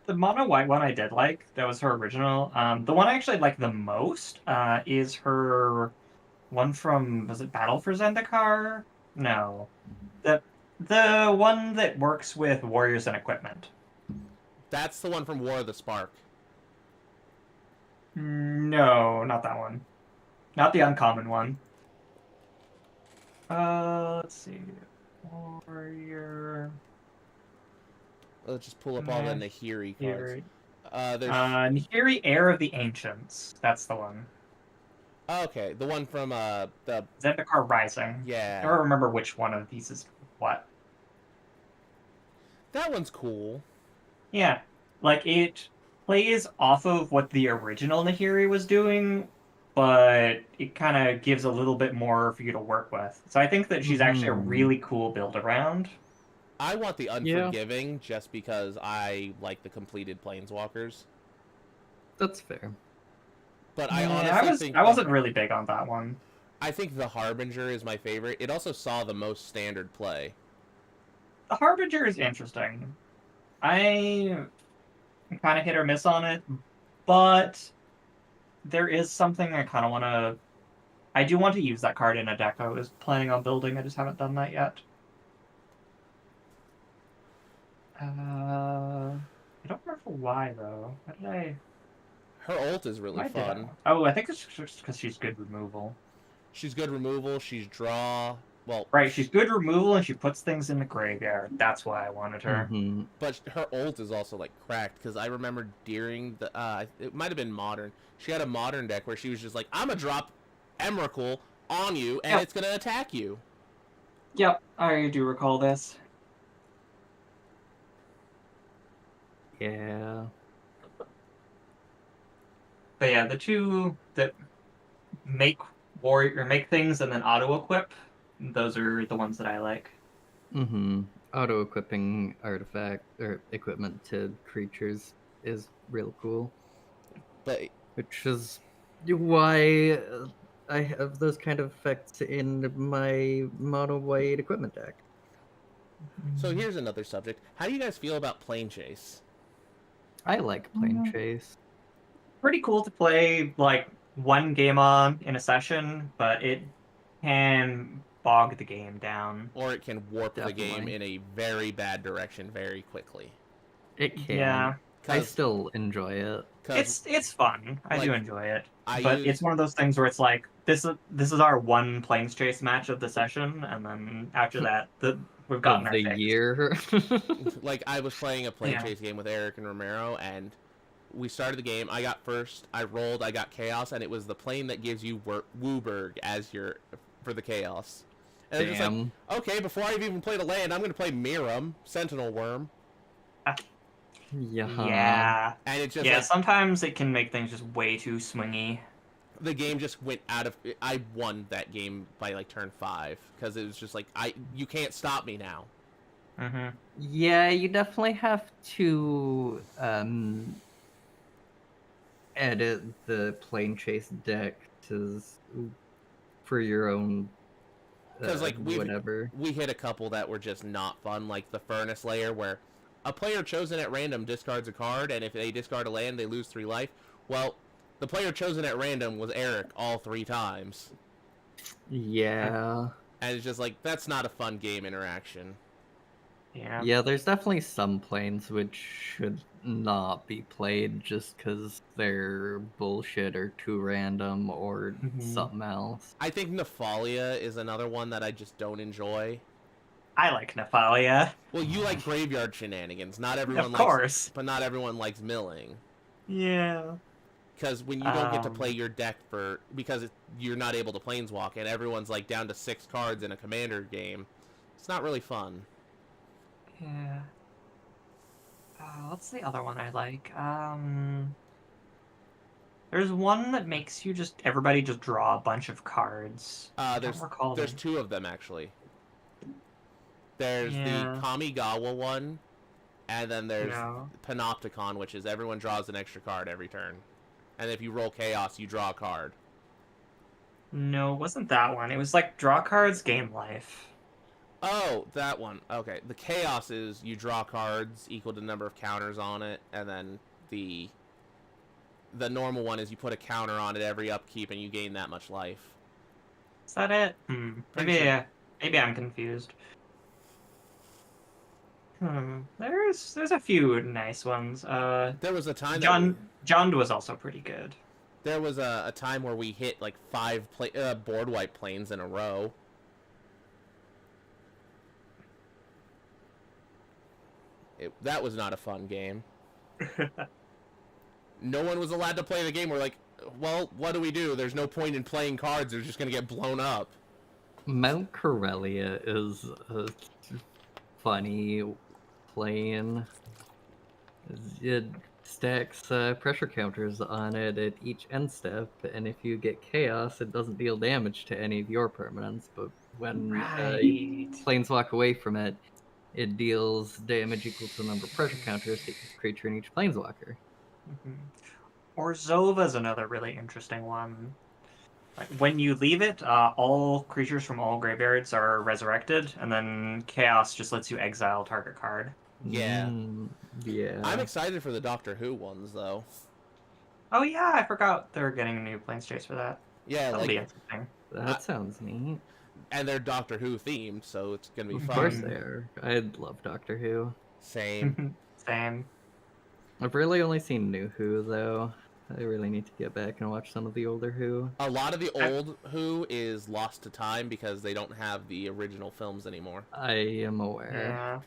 the mono white one I did like. That was her original. The one I actually like the most is her one from, was it Battle for Zendikar? No, the one that works with warriors and equipment. That's the one from War of the Spark. No, not that one. Not the uncommon one. Let's see. Warrior. Let's just pull up all the Nahiri cards. Nahiri. There's Nahiri, Heir of the Ancients. That's the one. okay, the one from the Zendikar Rising. I yeah, don't remember which one of these is what. that one's cool. Yeah, like it plays off of what the original Nahiri was doing, but it kind of gives a little bit more for you to work with. So I think that she's actually a really cool build around. I want the Unforgiving just because I like the completed Planeswalkers. That's fair. But I Yeah, honestly think I wasn't really big on that one. I think the Harbinger is my favorite. It also saw the most standard play. The Harbinger is interesting. I kind of hit or miss on it, but there is something I kind of want to. I do want to use that card in a deck I was planning on building. I just haven't done that yet. I don't remember why though. Why did I? Her ult is really Why did I? fun. Oh, I think it's just because she's good removal. She's good removal. She's draw. Well, Right, she's good removal and she puts things in the graveyard. That's why I wanted her. Mm-hmm. but her ult is also like cracked because I remember during the it might have been modern. She had a modern deck where she was just like, I'm gonna drop Emrakul on you and Yep. it's gonna attack you. Yep, I do recall this. Yeah. But yeah, the two that make warrior or make things and then auto equip, those are the ones that I like. Mm-hmm. Auto equipping artifact or equipment to creatures is real cool. But Which is why I have those kind of effects in my mono white equipment deck. so here's another subject. How do you guys feel about Plane Chase? I like Plane Chase. Pretty cool to play like one game on in a session, but it can bog the game down. Or it can warp the game Definitely. in a very bad direction very quickly. It can. Yeah, I still enjoy it. it's fun. I do like, enjoy it, I but use- it's one of those things where it's like this is our one Planes Chase match of the session, and then after that, we've gotten Of our the fix. year. like I was playing a Plane Yeah. Chase game with Eric and Romero, and we started the game. I got first. I rolled. I got Chaos, and it was the plane that gives you Wooburg as your for the Chaos. And I'm just like, Damn. okay, before I've even played a land, I'm going to play Miram, Sentinel Worm, Yeah. Yeah, and it just yeah. like, Sometimes it can make things just way too swingy. the game just went out of. I won that game by like turn 5 because it was just like you can't stop me now. Mm-hmm. Yeah, you definitely have to edit the plane chase deck for your own 'Cause, like, whatever. We hit a couple that were just not fun, like the Furnace Layer, where a player chosen at random discards a card, and if they discard a land, they lose 3 life. Well, the player chosen at random was Eric all 3 times. Yeah. And it's just like, that's not a fun game interaction. Yeah. Yeah, there's definitely some planes which should not be played just because they're bullshit or too random or Mhm. something else. I think Nephalia is another one that I just don't enjoy. I like Nephalia. Well, you like graveyard shenanigans. Not everyone Of likes, course. but not everyone likes milling. Yeah. Because when you don't get to play your deck because you're not able to planeswalk, and everyone's like down to 6 cards in a commander game, it's not really fun. Yeah. What's the other one I like? There's one that makes you everybody just draw a bunch of cards. I don't recall There's them. 2 of them actually. There's the Yeah. Kamigawa one, and then there's No. Panopticon, which is everyone draws an extra card every turn. And if you roll Chaos, you draw a card. No, it wasn't that one. It was like draw cards, game life. Oh, that one. Okay. The Chaos is you draw cards equal to the number of counters on it, and then the normal one is you put a counter on it every upkeep and you gain that much life. Is that it? Pretty Maybe sure. maybe I'm confused. There's a few nice ones. There was a time Jund was also pretty good. there was a time where we hit like 5 board wipe planes in a row. That was not a fun game. No one was allowed to play the game. We're like, well, what do? There's no point in playing cards. They're just going to get blown up. Mount Corellia is a funny plane. It stacks pressure counters on it at each end step, and if you get chaos, it doesn't deal damage to any of your permanents, but when you Right. planeswalk away from it, it deals damage equal to the number of pressure counters to each creature in each planeswalker. Orzova's another really interesting one. Like when you leave it, all creatures from all graveyards are resurrected, and then Chaos just lets you exile target card. Yeah. Yeah. I'm excited for the Doctor Who ones, though. Oh yeah, I forgot they're getting a new Planes Chase for that. Yeah, That'll be like, interesting. That sounds neat. and they're Doctor Who themed, so it's gonna be Of fun. Of course they are. I love Doctor Who. Same. Same. I've really only seen New Who, though. I really need to get back and watch some of the older Who. A lot of the old Who is lost to time because they don't have the original films anymore. I am aware. Yeah.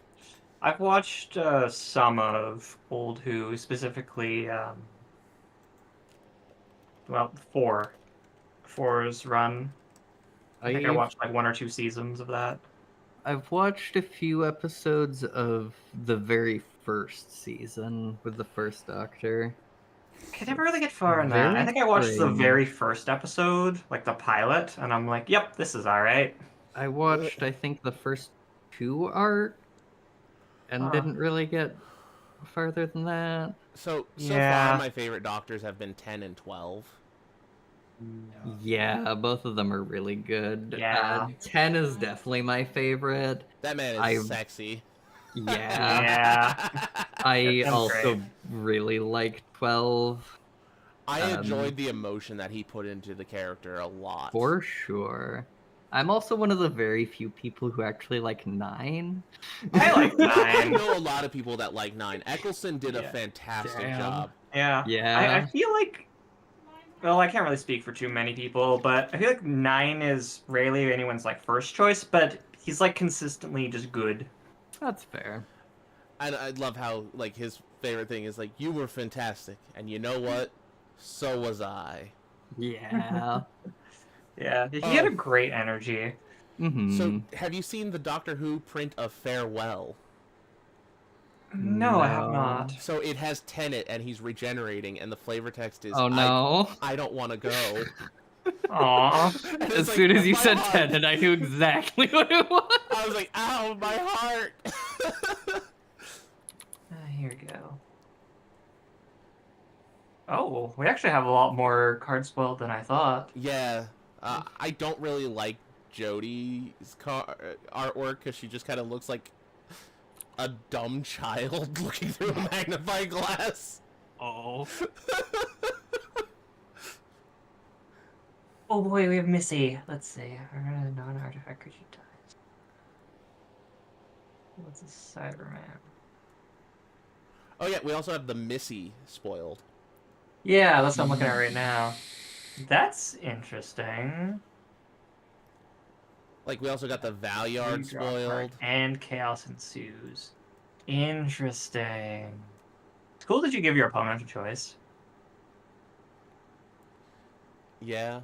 I've watched some of old Who, specifically, well, Four's run. I think I watched like 1 or 2 seasons of that. I've watched a few episodes of the very first season with the first Doctor. I never really get far in that. I Very think I watched the strange. very first episode, like the pilot, and I'm like, yep, this is alright. I watched, I think, the first 2 arcs and didn't really get farther than that. So Yeah. far, my favorite Doctors have been 10 and 12. Yeah, both of them are really good. Yeah. 10 is definitely my favorite. That man is I- sexy. Yeah. Yeah. I That's also great. really like 12. I enjoyed the emotion that he put into the character a lot. For sure. I'm also one of the very few people who actually like 9. I like I 9. know a lot of people that like 9. Eccleston did a Yeah. fantastic Damn. job. Yeah. Yeah. I feel like, well, I can't really speak for too many people, but I feel like 9 is rarely anyone's like first choice, but he's like consistently just good. That's fair. And I love how like his favorite thing is like, you were fantastic, and you know what? So was I. Yeah. Yeah, he had a great energy. Mm-hmm. So have you seen the Doctor Who print of Farewell? No, I have No. not. So it has Tenet, and he's regenerating, and the flavor text is, Oh no. I don't want to go. Aww. And it's As like, soon as you my said heart. 10, and I knew exactly what it was. I was like, ow, my heart. Here we go. Oh, we actually have a lot more cards spoiled than I thought. Yeah, I don't really like Jodie's artwork because she just kind of looks like a dumb child looking through a magnifying glass. Oh. Oh boy, we have Missy. Let's see. Non-artifact creature dies. What's a Cyberman? Oh yeah, we also have the Missy spoiled. Yeah, that's what I'm looking at right now. That's interesting. Like we also got the You Valyard draw a card spoiled. and chaos ensues. Interesting. It's cool that you give your opponent a choice. Yeah.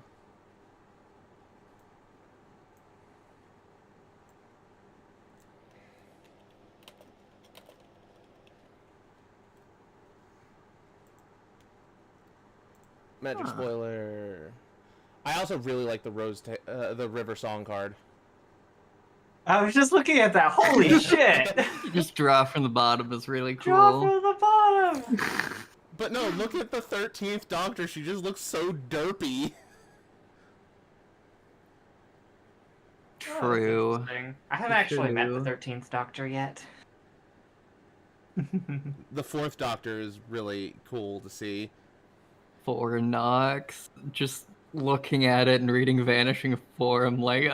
Magic Huh. spoiler. I also really like the the River Song card. I was just looking at that. Holy shit! Just draw from the bottom is really Draw cool. from the bottom. But no, look at the 13th Doctor. She just looks so derpy. True. Interesting. I haven't actually met the True. 13th Doctor yet. The 4th Doctor is really cool to see. For Nox, just looking at it and reading Vanishing Four, I'm like,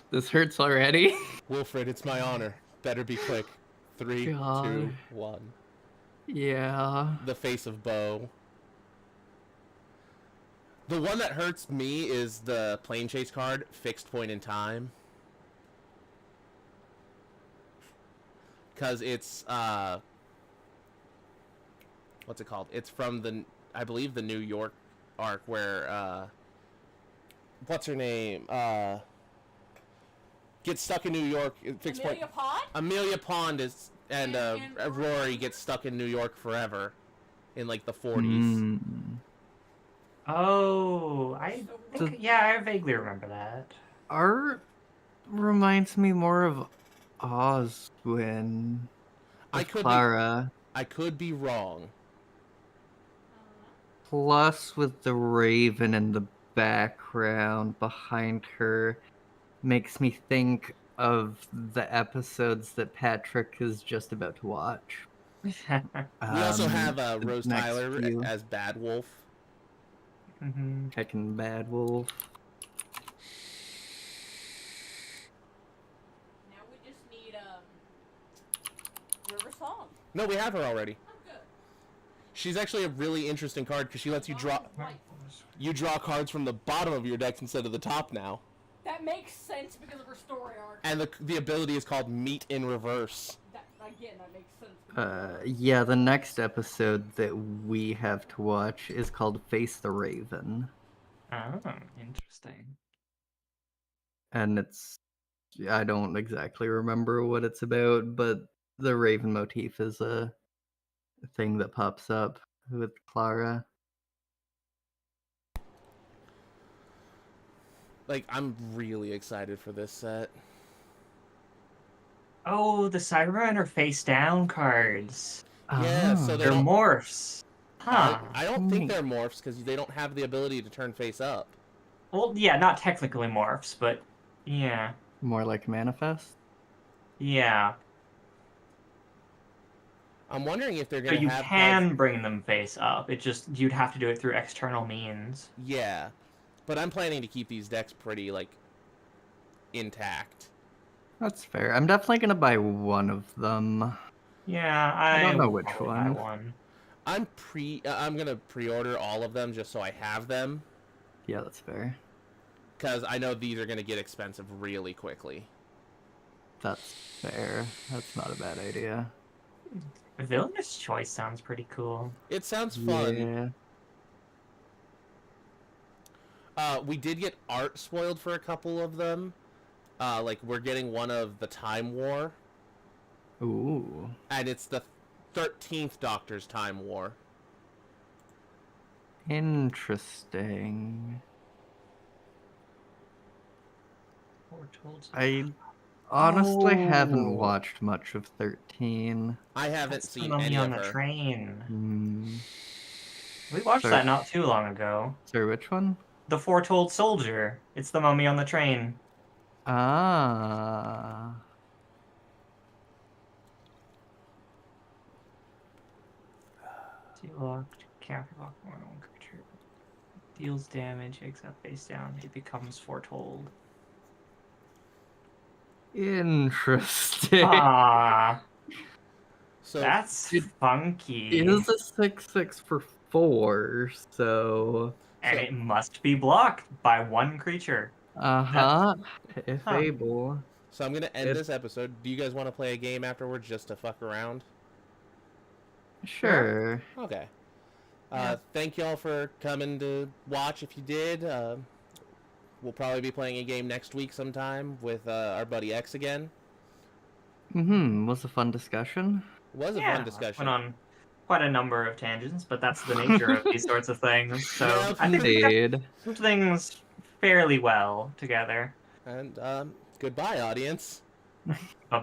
this hurts already. Wilfred, it's my honor. Better be quick. 3, God. 2, 1. Yeah. The face of Bo. The one that hurts me is the plane chase card, Fixed Point in Time. Because it's, what's it called? It's from the, I believe, the New York arc where, what's her name? Gets stuck in New York. Fixed Point. Amelia Pond? Amelia Pond is, and Rory gets stuck in New York forever in like the 40s. Mm. Oh, I think, yeah, I vaguely remember that. Art reminds me more of Oswin. I With could Clara. I could be wrong. Plus, with the Raven in the background behind her, makes me think of the episodes that Patrick is just about to watch. We also have the Rose next Tyler few. as Bad Wolf. Mhm. Heckin' Bad Wolf. Now we just need River Song. No, we have her already. Oh, good. She's actually a really interesting card because she lets you draw White. cards from the bottom of your decks instead of the top now. That makes sense because of her story arc. And the ability is called Meet in Reverse. That makes sense. Yeah, the next episode that we have to watch is called Face the Raven. Oh, interesting. And I don't exactly remember what it's about, but the Raven motif is a thing that pops up with Clara. Like, I'm really excited for this set. Oh, the Cybermen are face down cards. Yeah, so They're don't- morphs. Huh. I don't think they're morphs because they don't have the ability to turn face up. Well, yeah, not technically morphs, but yeah. More like Manifest? Yeah. I'm wondering if they're So gonna you have can bring them face up. It just, you'd have to do it through external means. Yeah, but I'm planning to keep these decks pretty like intact. That's fair. I'm definitely gonna buy one of them. Yeah, I don't know will which probably buy one. one. I'm gonna pre-order all of them just so I have them Yeah, that's fair. because I know these are gonna get expensive really quickly. That's fair. That's not a bad idea. Villainous Choice sounds pretty cool. It sounds fun. Yeah. We did get art spoiled for a couple of them. Like we're getting one of the Time War, Ooh. and it's the 13th Doctor's Time War. Interesting. Foretold. I honestly haven't Oh. watched much of 13. I haven't That's the seen Mummy any on of the her. Train. Hmm. We watched Sorry. that not too long ago. Sorry, which one? The Foretold Soldier. It's the Mummy on the Train. Ah. Locked, counter lock more than one creature. Deals damage, except face down. It becomes foretold. Interesting. Ah, So that's It- funky. It is a 6/6 for 4, so And So- it must be blocked by one creature. uh-huh. If Huh. able. so I'm gonna end It- this episode. Do you guys want to play a game afterwards just to fuck around? Sure. Okay. Yeah. Thank y'all for coming to watch. If you did, we'll probably be playing a game next week sometime with our buddy X again. Was a fun discussion. It was a Yeah, fun discussion. went on quite a number of tangents, but that's the nature of these sorts of things. So Yeah, I think we got Indeed. some things fairly well together. And goodbye, audience. Bye bye.